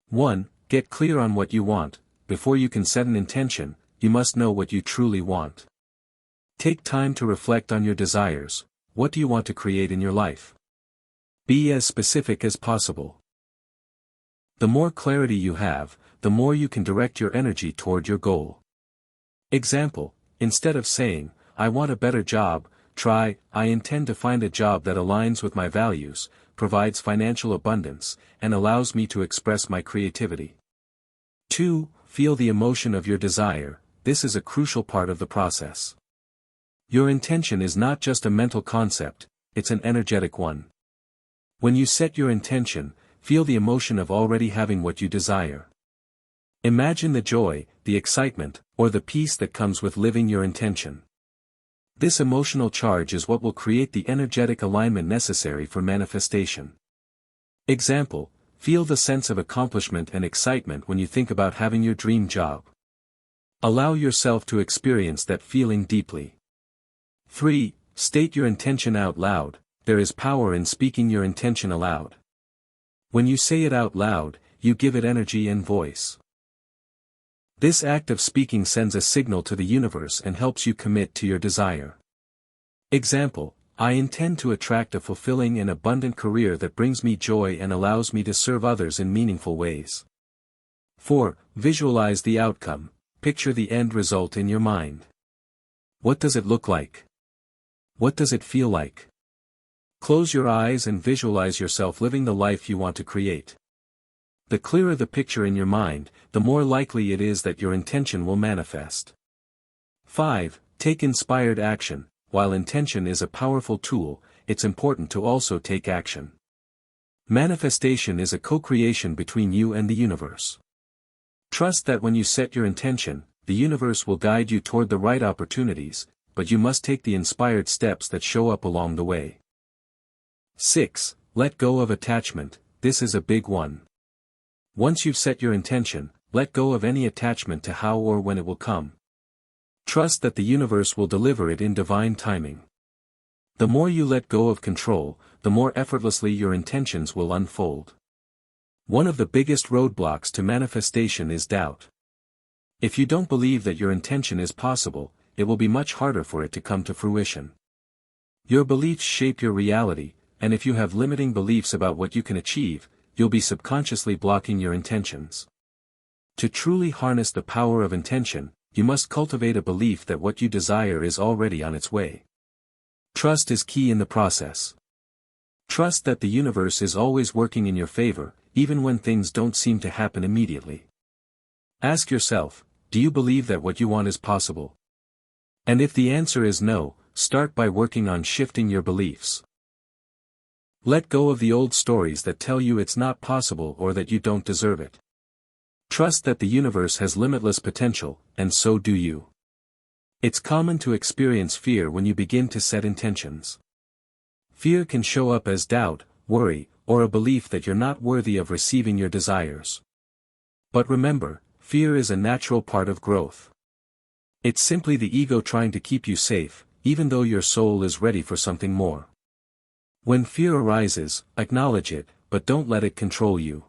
1. Get clear on what you want. Before you can set an intention, you must know what you truly want. Take time to reflect on your desires. What do you want to create in your life? Be as specific as possible. The more clarity you have, the more you can direct your energy toward your goal. Example, instead of saying, I want a better job, try, I intend to find a job that aligns with my values, provides financial abundance, and allows me to express my creativity. 2. Feel the emotion of your desire. This is a crucial part of the process. Your intention is not just a mental concept, it's an energetic one. When you set your intention, feel the emotion of already having what you desire. Imagine the joy, the excitement, or the peace that comes with living your intention. This emotional charge is what will create the energetic alignment necessary for manifestation. Example, feel the sense of accomplishment and excitement when you think about having your dream job. Allow yourself to experience that feeling deeply. 3. State your intention out loud. There is power in speaking your intention aloud. When you say it out loud, you give it energy and voice. This act of speaking sends a signal to the universe and helps you commit to your desire. Example, I intend to attract a fulfilling and abundant career that brings me joy and allows me to serve others in meaningful ways. 4. Visualize the outcome. Picture the end result in your mind. What does it look like? What does it feel like? Close your eyes and visualize yourself living the life you want to create. The clearer the picture in your mind, the more likely it is that your intention will manifest. 5. Take inspired action. While intention is a powerful tool, it's important to also take action. Manifestation is a co-creation between you and the universe. Trust that when you set your intention, the universe will guide you toward the right opportunities, but you must take the inspired steps that show up along the way. 6. Let go of attachment. This is a big one. Once you've set your intention, let go of any attachment to how or when it will come. Trust that the universe will deliver it in divine timing. The more you let go of control, the more effortlessly your intentions will unfold. One of the biggest roadblocks to manifestation is doubt. If you don't believe that your intention is possible, it will be much harder for it to come to fruition. Your beliefs shape your reality, and if you have limiting beliefs about what you can achieve, you'll be subconsciously blocking your intentions. To truly harness the power of intention, you must cultivate a belief that what you desire is already on its way. Trust is key in the process. Trust that the universe is always working in your favor, even when things don't seem to happen immediately. Ask yourself, do you believe that what you want is possible? And if the answer is no, start by working on shifting your beliefs. Let go of the old stories that tell you it's not possible or that you don't deserve it. Trust that the universe has limitless potential, and so do you. It's common to experience fear when you begin to set intentions. Fear can show up as doubt, worry, or a belief that you're not worthy of receiving your desires. But remember, fear is a natural part of growth. It's simply the ego trying to keep you safe, even though your soul is ready for something more. When fear arises, acknowledge it, but don't let it control you.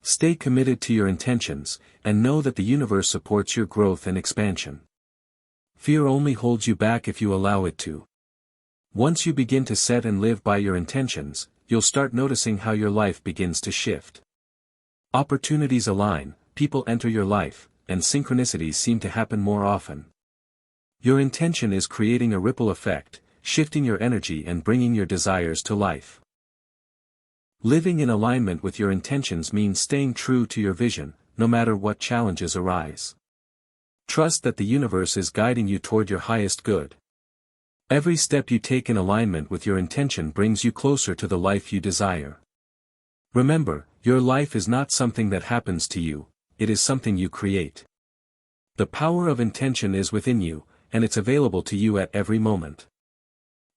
Stay committed to your intentions, and know that the universe supports your growth and expansion. Fear only holds you back if you allow it to. Once you begin to set and live by your intentions, you'll start noticing how your life begins to shift. Opportunities align, people enter your life, and synchronicities seem to happen more often. Your intention is creating a ripple effect, shifting your energy and bringing your desires to life. Living in alignment with your intentions means staying true to your vision, no matter what challenges arise. Trust that the universe is guiding you toward your highest good. Every step you take in alignment with your intention brings you closer to the life you desire. Remember, your life is not something that happens to you, it is something you create. The power of intention is within you, and it's available to you at every moment.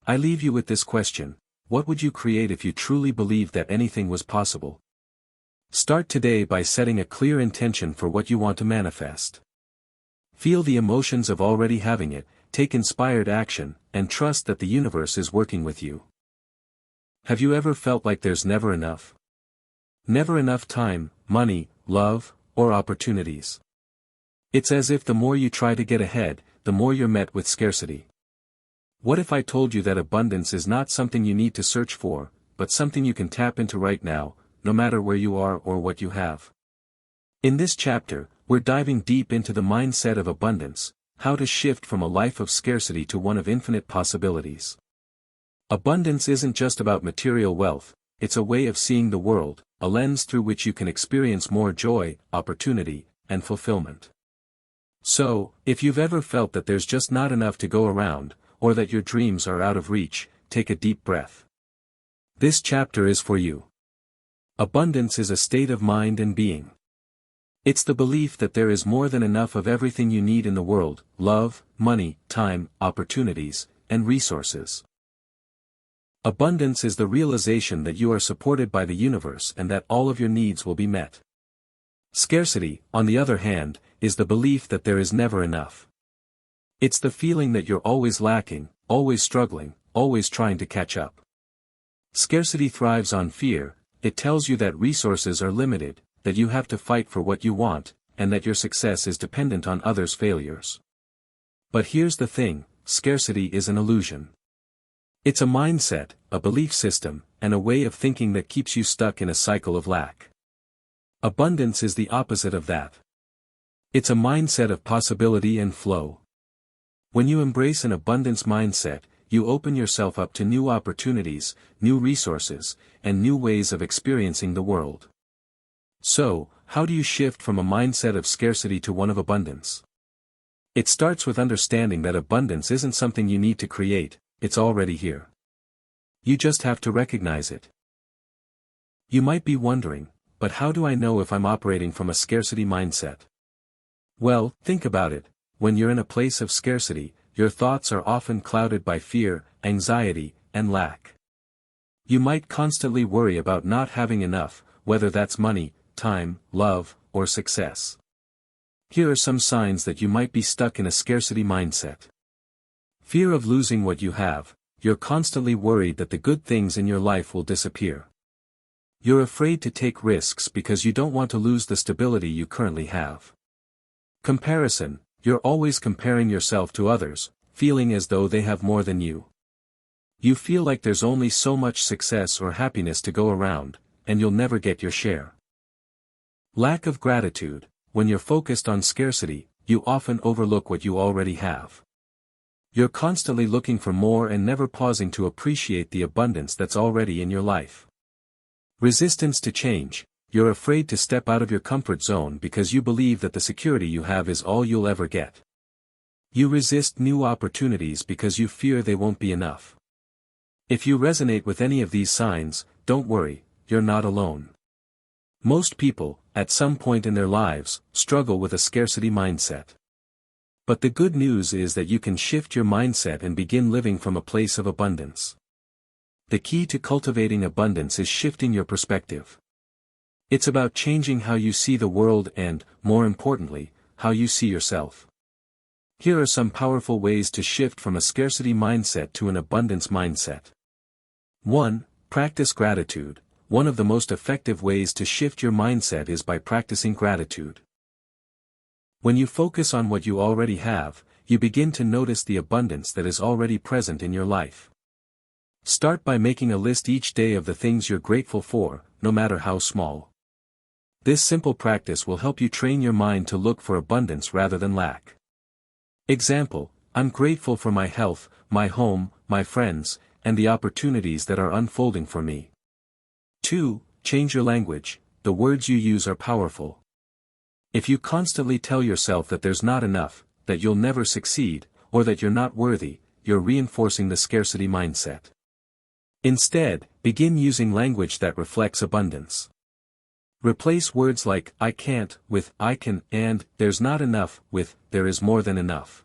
I leave you with this question: what would you create if you truly believed that anything was possible? Start today by setting a clear intention for what you want to manifest. Feel the emotions of already having it, take inspired action, and trust that the universe is working with you. Have you ever felt like there's never enough? Never enough time, money, love, or opportunities. It's as if the more you try to get ahead, the more you're met with scarcity. What if I told you that abundance is not something you need to search for, but something you can tap into right now, no matter where you are or what you have? In this chapter, we're diving deep into the mindset of abundance, how to shift from a life of scarcity to one of infinite possibilities. Abundance isn't just about material wealth, it's a way of seeing the world, a lens through which you can experience more joy, opportunity, and fulfillment. So, if you've ever felt that there's just not enough to go around, or that your dreams are out of reach, take a deep breath. This chapter is for you. Abundance is a state of mind and being. It's the belief that there is more than enough of everything you need in the world: love, money, time, opportunities, and resources. Abundance is the realization that you are supported by the universe and that all of your needs will be met. Scarcity, on the other hand, is the belief that there is never enough. It's the feeling that you're always lacking, always struggling, always trying to catch up. Scarcity thrives on fear. It tells you that resources are limited, that you have to fight for what you want, and that your success is dependent on others' failures. But here's the thing: scarcity is an illusion. It's a mindset, a belief system, and a way of thinking that keeps you stuck in a cycle of lack. Abundance is the opposite of that. It's a mindset of possibility and flow. When you embrace an abundance mindset, you open yourself up to new opportunities, new resources, and new ways of experiencing the world. So, how do you shift from a mindset of scarcity to one of abundance? It starts with understanding that abundance isn't something you need to create, it's already here. You just have to recognize it. You might be wondering, but how do I know if I'm operating from a scarcity mindset? Well, think about it. When you're in a place of scarcity, your thoughts are often clouded by fear, anxiety, and lack. You might constantly worry about not having enough, whether that's money, time, love, or success. Here are some signs that you might be stuck in a scarcity mindset. Fear of losing what you have. You're constantly worried that the good things in your life will disappear. You're afraid to take risks because you don't want to lose the stability you currently have. Comparison. You're always comparing yourself to others, feeling as though they have more than you. You feel like there's only so much success or happiness to go around, and you'll never get your share. Lack of gratitude. When you're focused on scarcity, you often overlook what you already have. You're constantly looking for more and never pausing to appreciate the abundance that's already in your life. Resistance to change. You're afraid to step out of your comfort zone because you believe that the security you have is all you'll ever get. You resist new opportunities because you fear they won't be enough. If you resonate with any of these signs, don't worry, you're not alone. Most people, at some point in their lives, struggle with a scarcity mindset. But the good news is that you can shift your mindset and begin living from a place of abundance. The key to cultivating abundance is shifting your perspective. It's about changing how you see the world and, more importantly, how you see yourself. Here are some powerful ways to shift from a scarcity mindset to an abundance mindset. 1. Practice gratitude. One of the most effective ways to shift your mindset is by practicing gratitude. When you focus on what you already have, you begin to notice the abundance that is already present in your life. Start by making a list each day of the things you're grateful for, no matter how small. This simple practice will help you train your mind to look for abundance rather than lack. Example: I'm grateful for my health, my home, my friends, and the opportunities that are unfolding for me. 2. Change your language. The words you use are powerful. If you constantly tell yourself that there's not enough, that you'll never succeed, or that you're not worthy, you're reinforcing the scarcity mindset. Instead, begin using language that reflects abundance. Replace words like "I can't" with "I can" and "there's not enough" with "there is more than enough."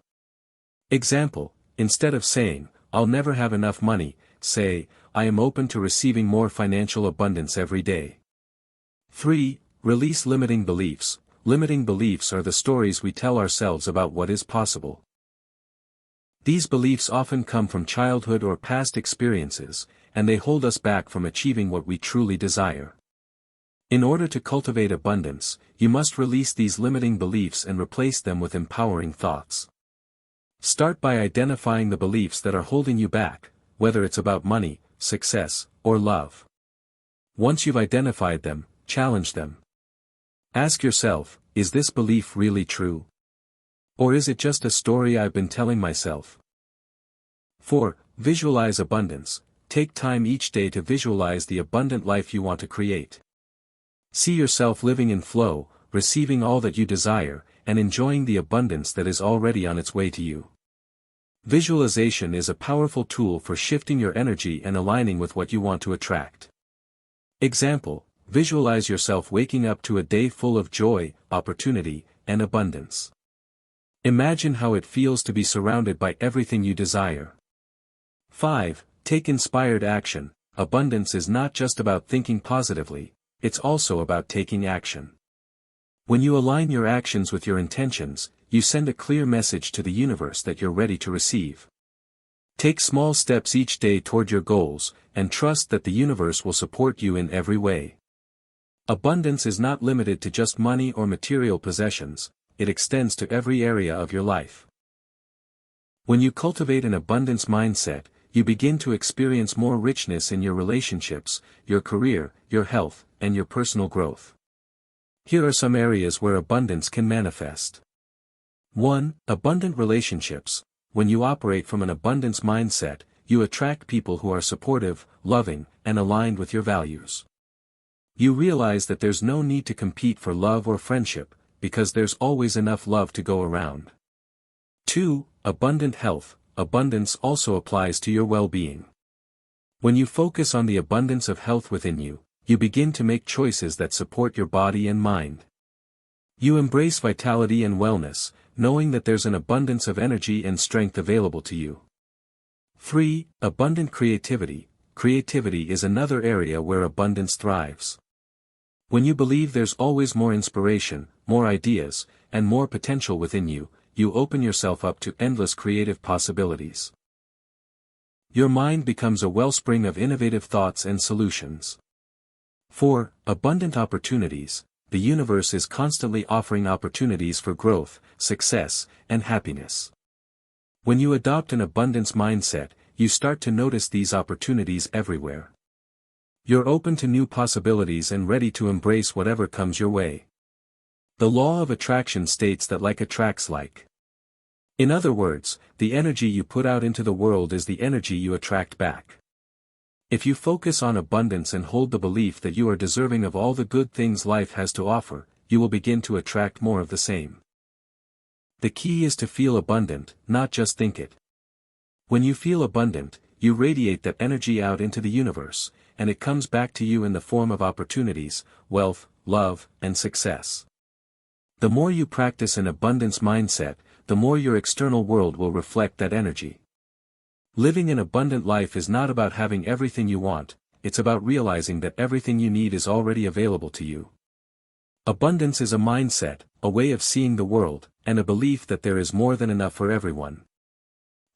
Example: instead of saying, "I'll never have enough money," say, "I am open to receiving more financial abundance every day." 3. Release limiting beliefs. Limiting beliefs are the stories we tell ourselves about what is possible. These beliefs often come from childhood or past experiences, and they hold us back from achieving what we truly desire. In order to cultivate abundance, you must release these limiting beliefs and replace them with empowering thoughts. Start by identifying the beliefs that are holding you back, whether it's about money, success, or love. Once you've identified them, challenge them. Ask yourself, is this belief really true? Or is it just a story I've been telling myself? 4. Visualize abundance. Take time each day to visualize the abundant life you want to create. See yourself living in flow, receiving all that you desire, and enjoying the abundance that is already on its way to you. Visualization is a powerful tool for shifting your energy and aligning with what you want to attract. Example: visualize yourself waking up to a day full of joy, opportunity, and abundance. Imagine how it feels to be surrounded by everything you desire. 5. Take inspired action. Abundance is not just about thinking positively, it's also about taking action. When you align your actions with your intentions, you send a clear message to the universe that you're ready to receive. Take small steps each day toward your goals, and trust that the universe will support you in every way. Abundance is not limited to just money or material possessions, it extends to every area of your life. When you cultivate an abundance mindset, you begin to experience more richness in your relationships, your career, your health, and your personal growth. Here are some areas where abundance can manifest. 1. Abundant relationships. When you operate from an abundance mindset, you attract people who are supportive, loving, and aligned with your values. You realize that there's no need to compete for love or friendship, because there's always enough love to go around. 2. Abundant health. Abundance also applies to your well-being. When you focus on the abundance of health within you, you begin to make choices that support your body and mind. You embrace vitality and wellness, knowing that there's an abundance of energy and strength available to you. 3. Abundant creativity. Creativity is another area where abundance thrives. When you believe there's always more inspiration, more ideas, and more potential within you, you open yourself up to endless creative possibilities. Your mind becomes a wellspring of innovative thoughts and solutions. 4. Abundant opportunities. The universe is constantly offering opportunities for growth, success, and happiness. When you adopt an abundance mindset, you start to notice these opportunities everywhere. You're open to new possibilities and ready to embrace whatever comes your way. The law of attraction states that like attracts like. In other words, the energy you put out into the world is the energy you attract back. If you focus on abundance and hold the belief that you are deserving of all the good things life has to offer, you will begin to attract more of the same. The key is to feel abundant, not just think it. When you feel abundant, you radiate that energy out into the universe, and it comes back to you in the form of opportunities, wealth, love, and success. The more you practice an abundance mindset, the more your external world will reflect that energy. Living an abundant life is not about having everything you want, it's about realizing that everything you need is already available to you. Abundance is a mindset, a way of seeing the world, and a belief that there is more than enough for everyone.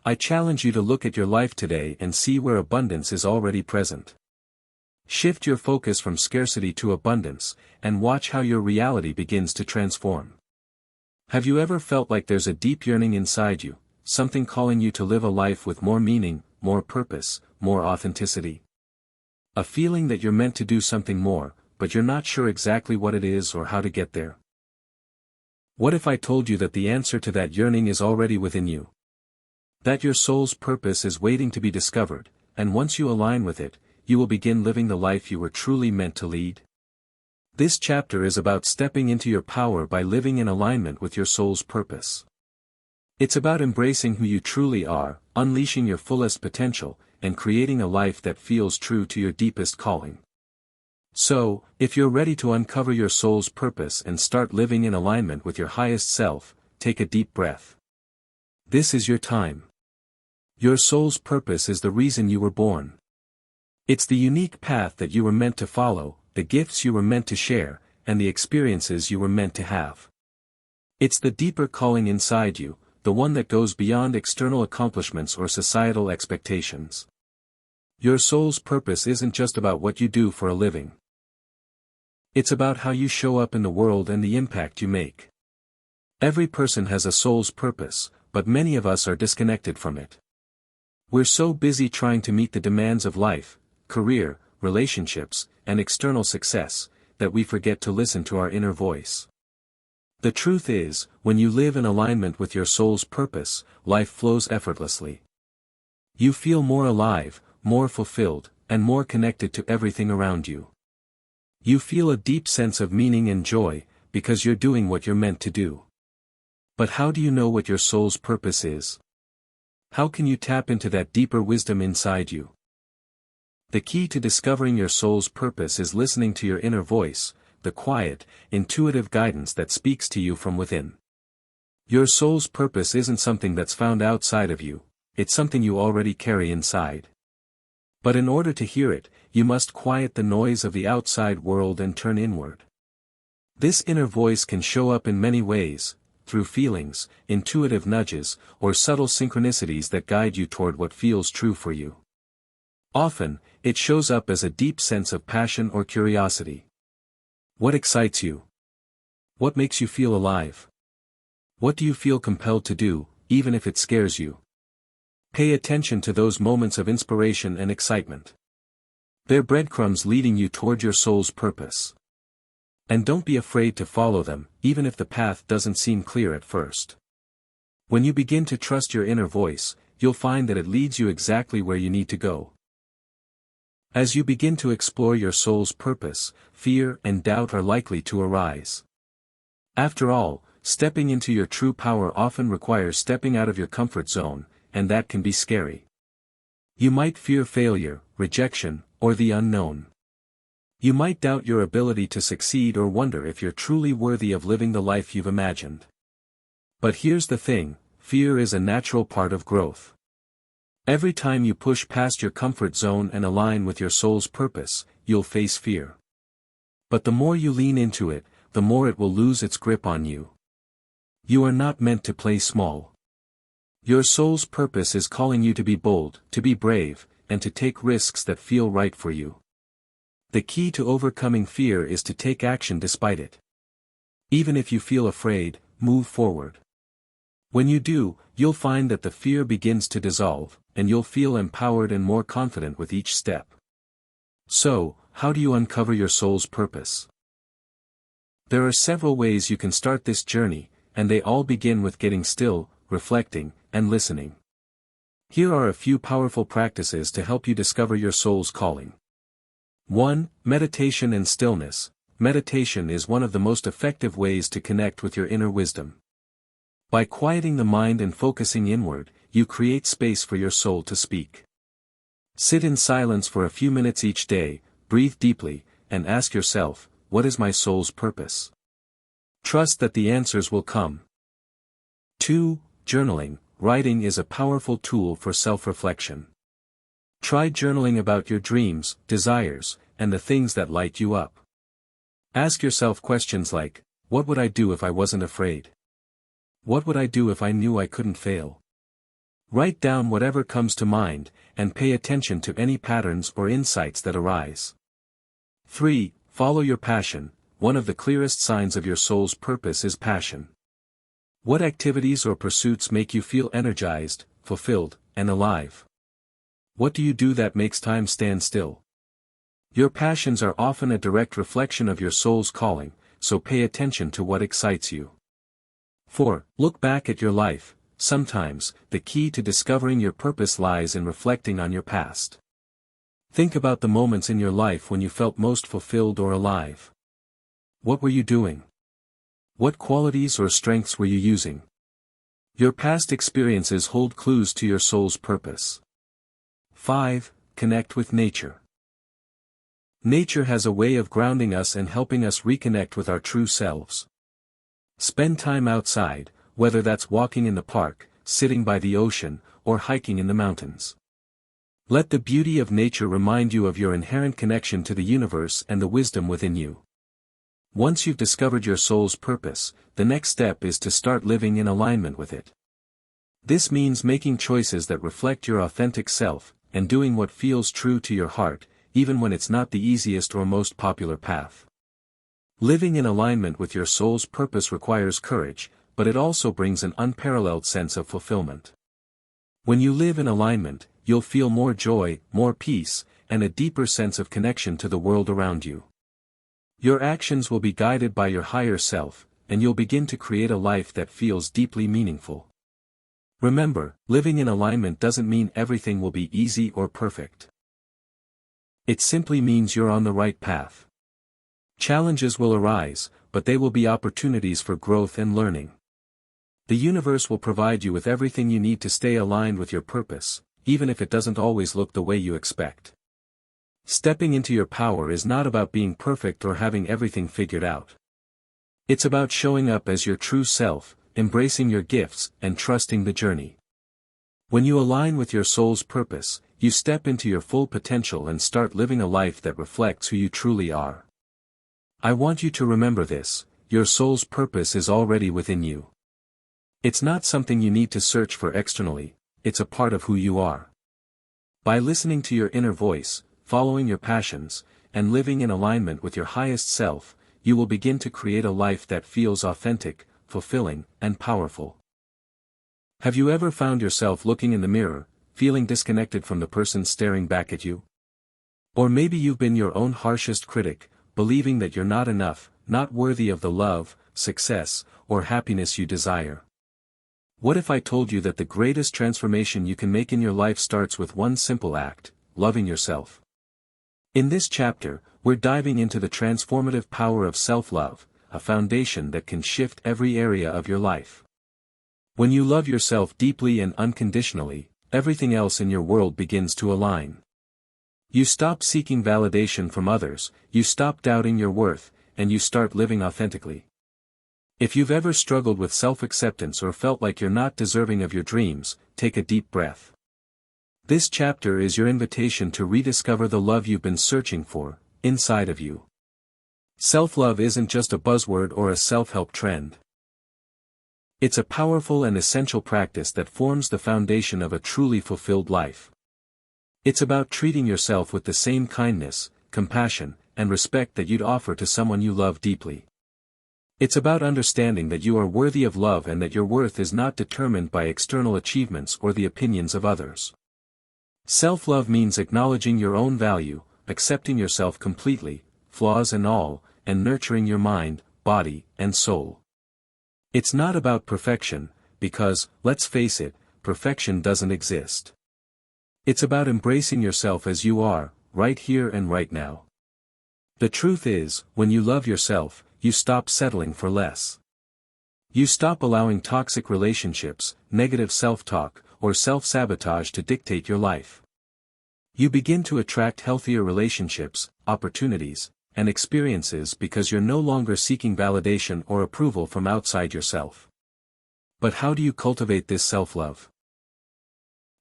I challenge you to look at your life today and see where abundance is already present. Shift your focus from scarcity to abundance, and watch how your reality begins to transform. Have you ever felt like there's a deep yearning inside you, something calling you to live a life with more meaning, more purpose, more authenticity? A feeling that you're meant to do something more, but you're not sure exactly what it is or how to get there? What if I told you that the answer to that yearning is already within you? That your soul's purpose is waiting to be discovered, and once you align with it, you will begin living the life you were truly meant to lead? This chapter is about stepping into your power by living in alignment with your soul's purpose. It's about embracing who you truly are, unleashing your fullest potential, and creating a life that feels true to your deepest calling. So, if you're ready to uncover your soul's purpose and start living in alignment with your highest self, take a deep breath. This is your time. Your soul's purpose is the reason you were born. It's the unique path that you were meant to follow, the gifts you were meant to share, and the experiences you were meant to have. It's the deeper calling inside you, the one that goes beyond external accomplishments or societal expectations. Your soul's purpose isn't just about what you do for a living. It's about how you show up in the world and the impact you make. Every person has a soul's purpose, but many of us are disconnected from it. We're so busy trying to meet the demands of life, career, relationships, and external success, that we forget to listen to our inner voice. The truth is, when you live in alignment with your soul's purpose, life flows effortlessly. You feel more alive, more fulfilled, and more connected to everything around you. You feel a deep sense of meaning and joy, because you're doing what you're meant to do. But how do you know what your soul's purpose is? How can you tap into that deeper wisdom inside you? The key to discovering your soul's purpose is listening to your inner voice, the quiet, intuitive guidance that speaks to you from within. Your soul's purpose isn't something that's found outside of you, it's something you already carry inside. But in order to hear it, you must quiet the noise of the outside world and turn inward. This inner voice can show up in many ways, through feelings, intuitive nudges, or subtle synchronicities that guide you toward what feels true for you. Often, it shows up as a deep sense of passion or curiosity. What excites you? What makes you feel alive? What do you feel compelled to do, even if it scares you? Pay attention to those moments of inspiration and excitement. They're breadcrumbs leading you toward your soul's purpose. And don't be afraid to follow them, even if the path doesn't seem clear at first. When you begin to trust your inner voice, you'll find that it leads you exactly where you need to go. As you begin to explore your soul's purpose, fear and doubt are likely to arise. After all, stepping into your true power often requires stepping out of your comfort zone, and that can be scary. You might fear failure, rejection, or the unknown. You might doubt your ability to succeed or wonder if you're truly worthy of living the life you've imagined. But here's the thing, fear is a natural part of growth. Every time you push past your comfort zone and align with your soul's purpose, you'll face fear. But the more you lean into it, the more it will lose its grip on you. You are not meant to play small. Your soul's purpose is calling you to be bold, to be brave, and to take risks that feel right for you. The key to overcoming fear is to take action despite it. Even if you feel afraid, move forward. When you do, you'll find that the fear begins to dissolve, and you'll feel empowered and more confident with each step. So, how do you uncover your soul's purpose? There are several ways you can start this journey, and they all begin with getting still, reflecting, and listening. Here are a few powerful practices to help you discover your soul's calling. 1. Meditation and stillness. Meditation is one of the most effective ways to connect with your inner wisdom. By quieting the mind and focusing inward, you create space for your soul to speak. Sit in silence for a few minutes each day, breathe deeply, and ask yourself, what is my soul's purpose? Trust that the answers will come. 2. Journaling. Writing is a powerful tool for self-reflection. Try journaling about your dreams, desires, and the things that light you up. Ask yourself questions like, what would I do if I wasn't afraid? What would I do if I knew I couldn't fail? Write down whatever comes to mind, and pay attention to any patterns or insights that arise. 3. Follow your passion. One of the clearest signs of your soul's purpose is passion. What activities or pursuits make you feel energized, fulfilled, and alive? What do you do that makes time stand still? Your passions are often a direct reflection of your soul's calling, so pay attention to what excites you. 4. Look back at your life. Sometimes, the key to discovering your purpose lies in reflecting on your past. Think about the moments in your life when you felt most fulfilled or alive. What were you doing? What qualities or strengths were you using? Your past experiences hold clues to your soul's purpose. 5. Connect with nature. Nature has a way of grounding us and helping us reconnect with our true selves. Spend time outside, whether that's walking in the park, sitting by the ocean, or hiking in the mountains. Let the beauty of nature remind you of your inherent connection to the universe and the wisdom within you. Once you've discovered your soul's purpose, the next step is to start living in alignment with it. This means making choices that reflect your authentic self, and doing what feels true to your heart, even when it's not the easiest or most popular path. Living in alignment with your soul's purpose requires courage, but it also brings an unparalleled sense of fulfillment. When you live in alignment, you'll feel more joy, more peace, and a deeper sense of connection to the world around you. Your actions will be guided by your higher self, and you'll begin to create a life that feels deeply meaningful. Remember, living in alignment doesn't mean everything will be easy or perfect. It simply means you're on the right path. Challenges will arise, but they will be opportunities for growth and learning. The universe will provide you with everything you need to stay aligned with your purpose, even if it doesn't always look the way you expect. Stepping into your power is not about being perfect or having everything figured out. It's about showing up as your true self, embracing your gifts, and trusting the journey. When you align with your soul's purpose, you step into your full potential and start living a life that reflects who you truly are. I want you to remember this: your soul's purpose is already within you. It's not something you need to search for externally, it's a part of who you are. By listening to your inner voice, following your passions, and living in alignment with your highest self, you will begin to create a life that feels authentic, fulfilling, and powerful. Have you ever found yourself looking in the mirror, feeling disconnected from the person staring back at you? Or maybe you've been your own harshest critic, believing that you're not enough, not worthy of the love, success, or happiness you desire. What if I told you that the greatest transformation you can make in your life starts with one simple act: loving yourself? In this chapter, we're diving into the transformative power of self-love, a foundation that can shift every area of your life. When you love yourself deeply and unconditionally, everything else in your world begins to align. You stop seeking validation from others, you stop doubting your worth, and you start living authentically. If you've ever struggled with self-acceptance or felt like you're not deserving of your dreams, take a deep breath. This chapter is your invitation to rediscover the love you've been searching for, inside of you. Self-love isn't just a buzzword or a self-help trend. It's a powerful and essential practice that forms the foundation of a truly fulfilled life. It's about treating yourself with the same kindness, compassion, and respect that you'd offer to someone you love deeply. It's about understanding that you are worthy of love and that your worth is not determined by external achievements or the opinions of others. Self-love means acknowledging your own value, accepting yourself completely, flaws and all, and nurturing your mind, body, and soul. It's not about perfection, because, let's face it, perfection doesn't exist. It's about embracing yourself as you are, right here and right now. The truth is, when you love yourself, you stop settling for less. You stop allowing toxic relationships, negative self-talk, or self-sabotage to dictate your life. You begin to attract healthier relationships, opportunities, and experiences because you're no longer seeking validation or approval from outside yourself. But how do you cultivate this self-love?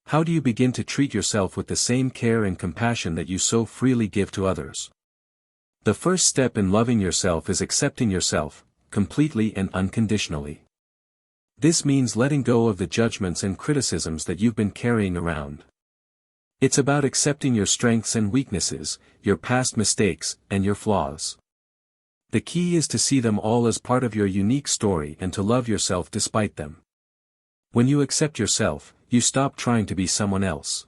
How do you begin to treat yourself with the same care and compassion that you so freely give to others? The first step in loving yourself is accepting yourself, completely and unconditionally. This means letting go of the judgments and criticisms that you've been carrying around. It's about accepting your strengths and weaknesses, your past mistakes, and your flaws. The key is to see them all as part of your unique story and to love yourself despite them. When you accept yourself, you stop trying to be someone else.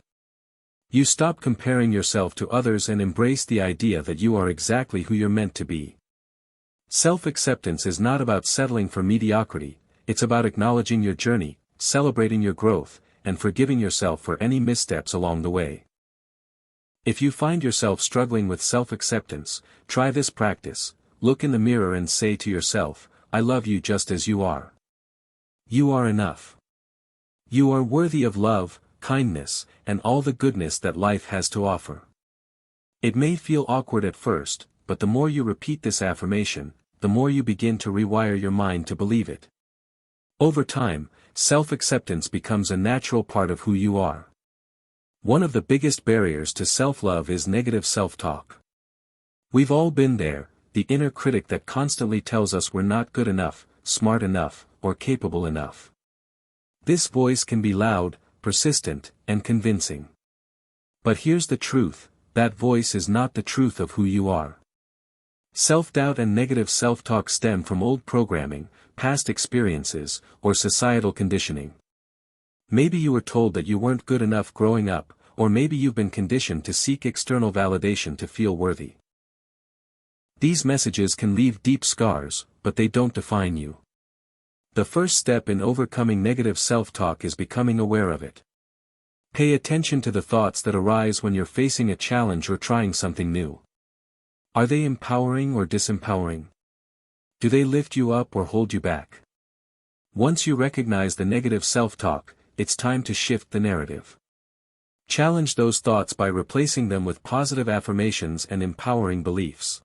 You stop comparing yourself to others and embrace the idea that you are exactly who you're meant to be. Self-acceptance is not about settling for mediocrity, it's about acknowledging your journey, celebrating your growth, and forgiving yourself for any missteps along the way. If you find yourself struggling with self-acceptance, try this practice. Look in the mirror and say to yourself, I love you just as you are. You are enough. You are worthy of love, kindness, and all the goodness that life has to offer. It may feel awkward at first, but the more you repeat this affirmation, the more you begin to rewire your mind to believe it. Over time, self-acceptance becomes a natural part of who you are. One of the biggest barriers to self-love is negative self-talk. We've all been there, the inner critic that constantly tells us we're not good enough, smart enough, or capable enough. This voice can be loud, persistent, and convincing. But here's the truth, that voice is not the truth of who you are. Self-doubt and negative self-talk stem from old programming, past experiences, or societal conditioning. Maybe you were told that you weren't good enough growing up, or maybe you've been conditioned to seek external validation to feel worthy. These messages can leave deep scars, but they don't define you. The first step in overcoming negative self-talk is becoming aware of it. Pay attention to the thoughts that arise when you're facing a challenge or trying something new. Are they empowering or disempowering? Do they lift you up or hold you back? Once you recognize the negative self-talk, it's time to shift the narrative. Challenge those thoughts by replacing them with positive affirmations and empowering beliefs.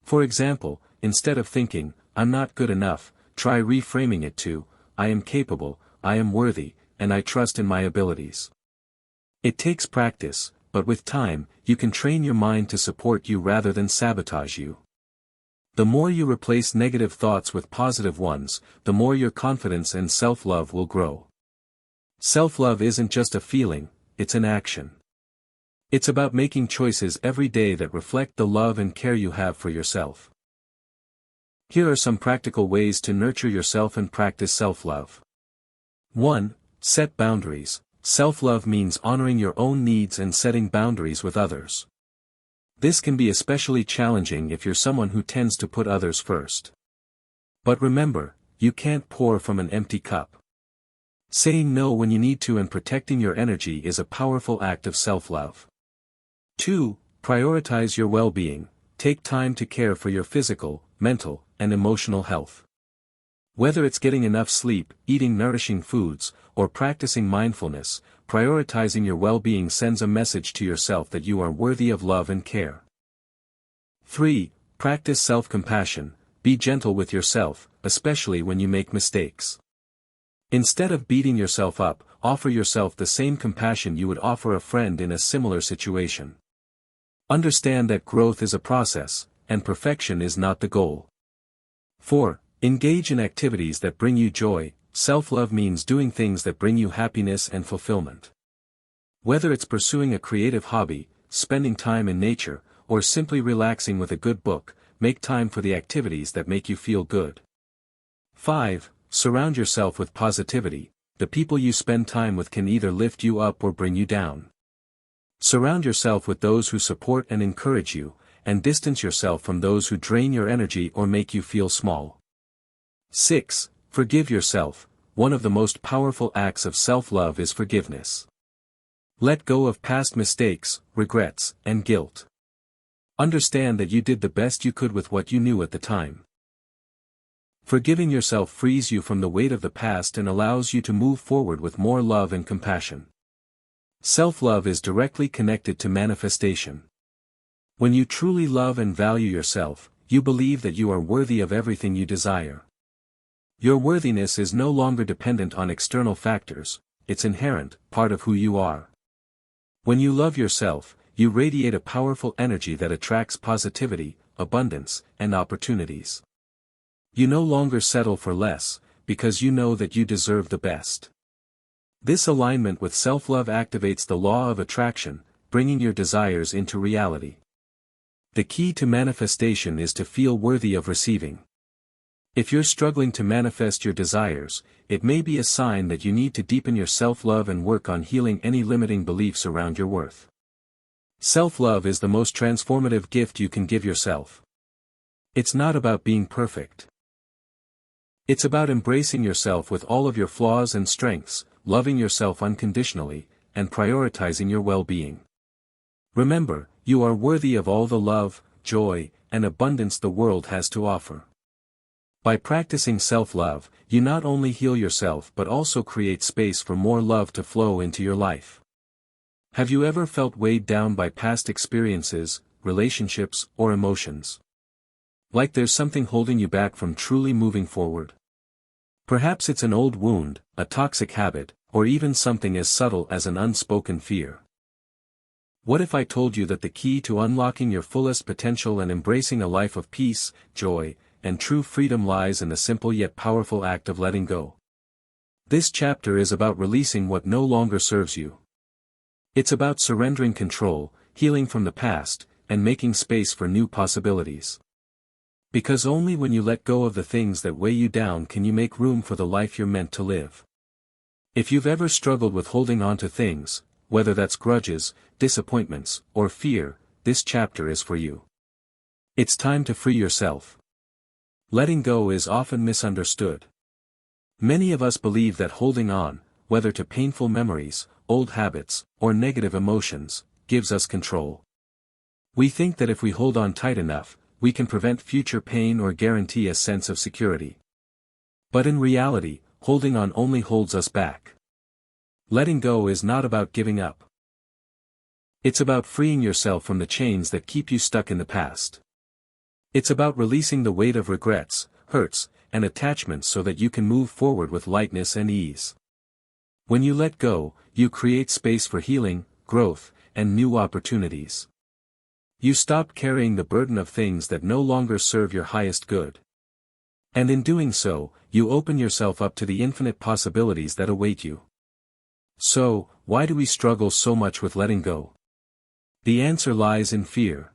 For example, instead of thinking, I'm not good enough, try reframing it to, I am capable, I am worthy, and I trust in my abilities. It takes practice, but with time, you can train your mind to support you rather than sabotage you. The more you replace negative thoughts with positive ones, the more your confidence and self-love will grow. Self-love isn't just a feeling, it's an action. It's about making choices every day that reflect the love and care you have for yourself. Here are some practical ways to nurture yourself and practice self-love. 1. Set boundaries. Self-love means honoring your own needs and setting boundaries with others. This can be especially challenging if you're someone who tends to put others first. But remember, you can't pour from an empty cup. Saying no when you need to and protecting your energy is a powerful act of self-love. 2. Prioritize your well-being. Take time to care for your physical, mental, and emotional health. Whether it's getting enough sleep, eating nourishing foods, or practicing mindfulness, prioritizing your well-being sends a message to yourself that you are worthy of love and care. 3. Practice self-compassion. Be gentle with yourself, especially when you make mistakes. Instead of beating yourself up, offer yourself the same compassion you would offer a friend in a similar situation. Understand that growth is a process, and perfection is not the goal. 4. Engage in activities that bring you joy. Self-love means doing things that bring you happiness and fulfillment. Whether it's pursuing a creative hobby, spending time in nature, or simply relaxing with a good book, make time for the activities that make you feel good. 5. Surround yourself with positivity. The people you spend time with can either lift you up or bring you down. Surround yourself with those who support and encourage you, and distance yourself from those who drain your energy or make you feel small. 6. Forgive yourself. One of the most powerful acts of self-love is forgiveness. Let go of past mistakes, regrets, and guilt. Understand that you did the best you could with what you knew at the time. Forgiving yourself frees you from the weight of the past and allows you to move forward with more love and compassion. Self-love is directly connected to manifestation. When you truly love and value yourself, you believe that you are worthy of everything you desire. Your worthiness is no longer dependent on external factors, it's inherent, part of who you are. When you love yourself, you radiate a powerful energy that attracts positivity, abundance, and opportunities. You no longer settle for less, because you know that you deserve the best. This alignment with self-love activates the law of attraction, bringing your desires into reality. The key to manifestation is to feel worthy of receiving. If you're struggling to manifest your desires, it may be a sign that you need to deepen your self-love and work on healing any limiting beliefs around your worth. Self-love is the most transformative gift you can give yourself. It's not about being perfect. It's about embracing yourself with all of your flaws and strengths, loving yourself unconditionally, and prioritizing your well-being. Remember, you are worthy of all the love, joy, and abundance the world has to offer. By practicing self-love, you not only heal yourself but also create space for more love to flow into your life. Have you ever felt weighed down by past experiences, relationships, or emotions? Like there's something holding you back from truly moving forward? Perhaps it's an old wound, a toxic habit, or even something as subtle as an unspoken fear. What if I told you that the key to unlocking your fullest potential and embracing a life of peace, joy, and true freedom lies in the simple yet powerful act of letting go? This chapter is about releasing what no longer serves you. It's about surrendering control, healing from the past, and making space for new possibilities. Because only when you let go of the things that weigh you down can you make room for the life you're meant to live. If you've ever struggled with holding on to things, whether that's grudges, disappointments, or fear, this chapter is for you. It's time to free yourself. Letting go is often misunderstood. Many of us believe that holding on, whether to painful memories, old habits, or negative emotions, gives us control. We think that if we hold on tight enough, we can prevent future pain or guarantee a sense of security. But in reality, holding on only holds us back. Letting go is not about giving up. It's about freeing yourself from the chains that keep you stuck in the past. It's about releasing the weight of regrets, hurts, and attachments so that you can move forward with lightness and ease. When you let go, you create space for healing, growth, and new opportunities. You stop carrying the burden of things that no longer serve your highest good. And in doing so, you open yourself up to the infinite possibilities that await you. So, why do we struggle so much with letting go? The answer lies in fear.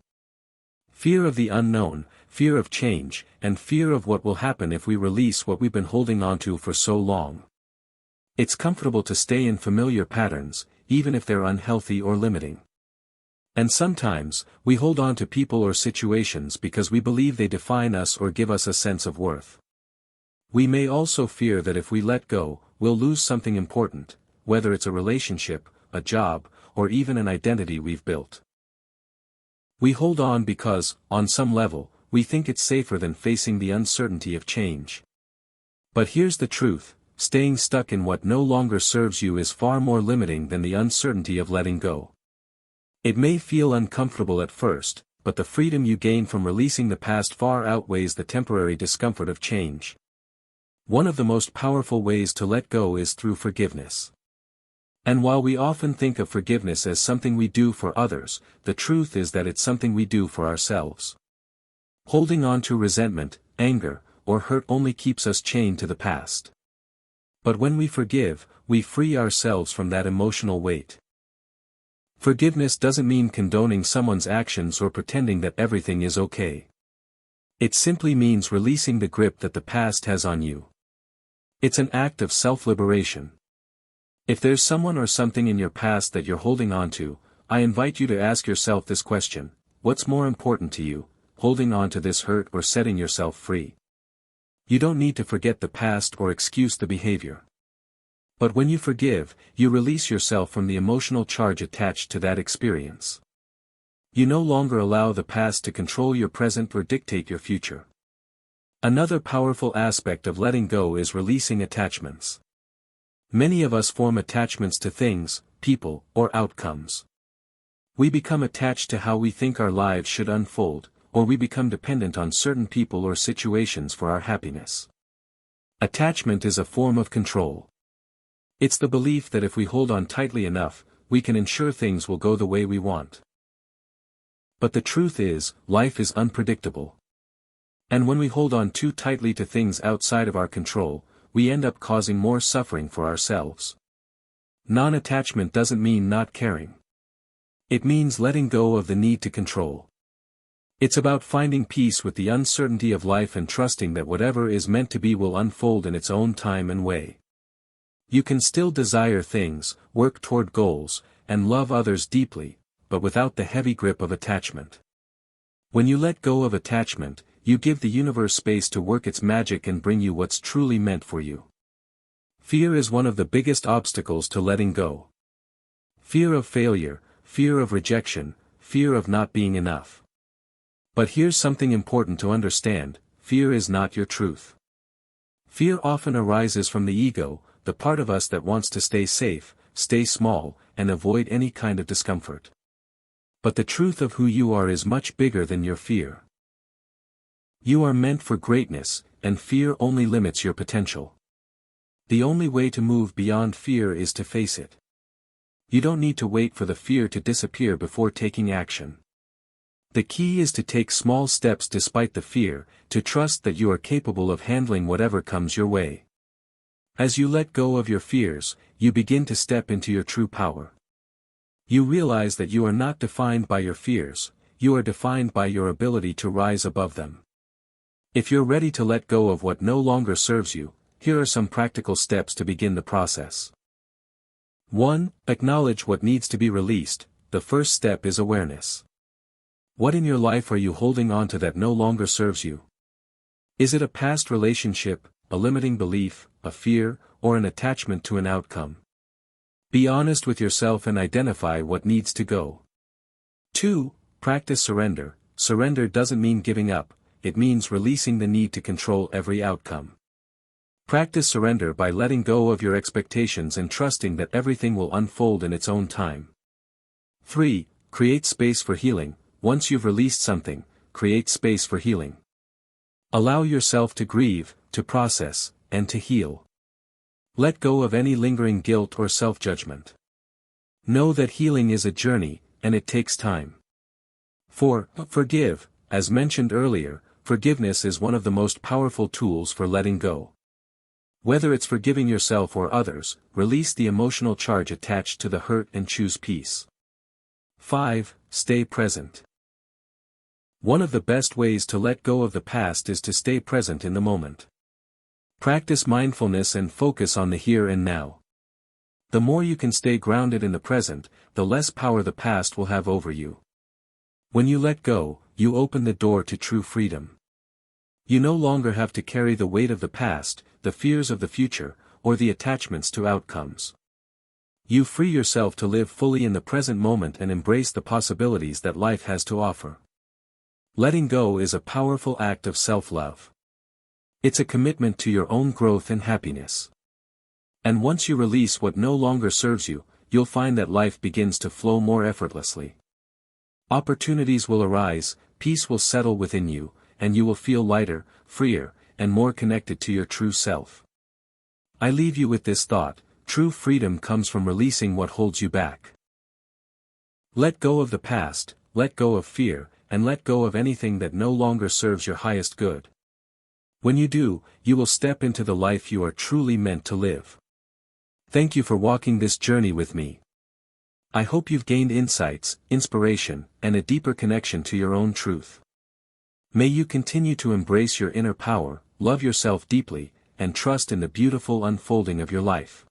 Fear of the unknown, fear of change, and fear of what will happen if we release what we've been holding onto for so long. It's comfortable to stay in familiar patterns, even if they're unhealthy or limiting. And sometimes, we hold on to people or situations because we believe they define us or give us a sense of worth. We may also fear that if we let go, we'll lose something important, whether it's a relationship, a job, or even an identity we've built. We hold on because, on some level, we think it's safer than facing the uncertainty of change. But here's the truth, staying stuck in what no longer serves you is far more limiting than the uncertainty of letting go. It may feel uncomfortable at first, but the freedom you gain from releasing the past far outweighs the temporary discomfort of change. One of the most powerful ways to let go is through forgiveness. And while we often think of forgiveness as something we do for others, the truth is that it's something we do for ourselves. Holding on to resentment, anger, or hurt only keeps us chained to the past. But when we forgive, we free ourselves from that emotional weight. Forgiveness doesn't mean condoning someone's actions or pretending that everything is okay. It simply means releasing the grip that the past has on you. It's an act of self-liberation. If there's someone or something in your past that you're holding on to, I invite you to ask yourself this question: what's more important to you, holding on to this hurt or setting yourself free? You don't need to forget the past or excuse the behavior. But when you forgive, you release yourself from the emotional charge attached to that experience. You no longer allow the past to control your present or dictate your future. Another powerful aspect of letting go is releasing attachments. Many of us form attachments to things, people, or outcomes. We become attached to how we think our lives should unfold, or we become dependent on certain people or situations for our happiness. Attachment is a form of control. It's the belief that if we hold on tightly enough, we can ensure things will go the way we want. But the truth is, life is unpredictable. And when we hold on too tightly to things outside of our control, we end up causing more suffering for ourselves. Non-attachment doesn't mean not caring. It means letting go of the need to control. It's about finding peace with the uncertainty of life and trusting that whatever is meant to be will unfold in its own time and way. You can still desire things, work toward goals, and love others deeply, but without the heavy grip of attachment. When you let go of attachment, you give the universe space to work its magic and bring you what's truly meant for you. Fear is one of the biggest obstacles to letting go. Fear of failure, fear of rejection, fear of not being enough. But here's something important to understand: fear is not your truth. Fear often arises from the ego, the part of us that wants to stay safe, stay small, and avoid any kind of discomfort. But the truth of who you are is much bigger than your fear. You are meant for greatness, and fear only limits your potential. The only way to move beyond fear is to face it. You don't need to wait for the fear to disappear before taking action. The key is to take small steps despite the fear, to trust that you are capable of handling whatever comes your way. As you let go of your fears, you begin to step into your true power. You realize that you are not defined by your fears, you are defined by your ability to rise above them. If you're ready to let go of what no longer serves you, here are some practical steps to begin the process. 1. Acknowledge what needs to be released. The first step is awareness. What in your life are you holding on to that no longer serves you? Is it a past relationship, a limiting belief, a fear, or an attachment to an outcome? Be honest with yourself and identify what needs to go. 2. Practice surrender. Surrender doesn't mean giving up, it means releasing the need to control every outcome. Practice surrender by letting go of your expectations and trusting that everything will unfold in its own time. 3. Create space for healing. Once you've released something, create space for healing. Allow yourself to grieve, to process, and to heal. Let go of any lingering guilt or self-judgment. Know that healing is a journey, and it takes time. 4. Forgive. As mentioned earlier, forgiveness is one of the most powerful tools for letting go. Whether it's forgiving yourself or others, release the emotional charge attached to the hurt and choose peace. 5. Stay present. One of the best ways to let go of the past is to stay present in the moment. Practice mindfulness and focus on the here and now. The more you can stay grounded in the present, the less power the past will have over you. When you let go, you open the door to true freedom. You no longer have to carry the weight of the past, the fears of the future, or the attachments to outcomes. You free yourself to live fully in the present moment and embrace the possibilities that life has to offer. Letting go is a powerful act of self-love. It's a commitment to your own growth and happiness. And once you release what no longer serves you, you'll find that life begins to flow more effortlessly. Opportunities will arise, peace will settle within you, and you will feel lighter, freer, and more connected to your true self. I leave you with this thought: true freedom comes from releasing what holds you back. Let go of the past, let go of fear, and let go of anything that no longer serves your highest good. When you do, you will step into the life you are truly meant to live. Thank you for walking this journey with me. I hope you've gained insights, inspiration, and a deeper connection to your own truth. May you continue to embrace your inner power, love yourself deeply, and trust in the beautiful unfolding of your life.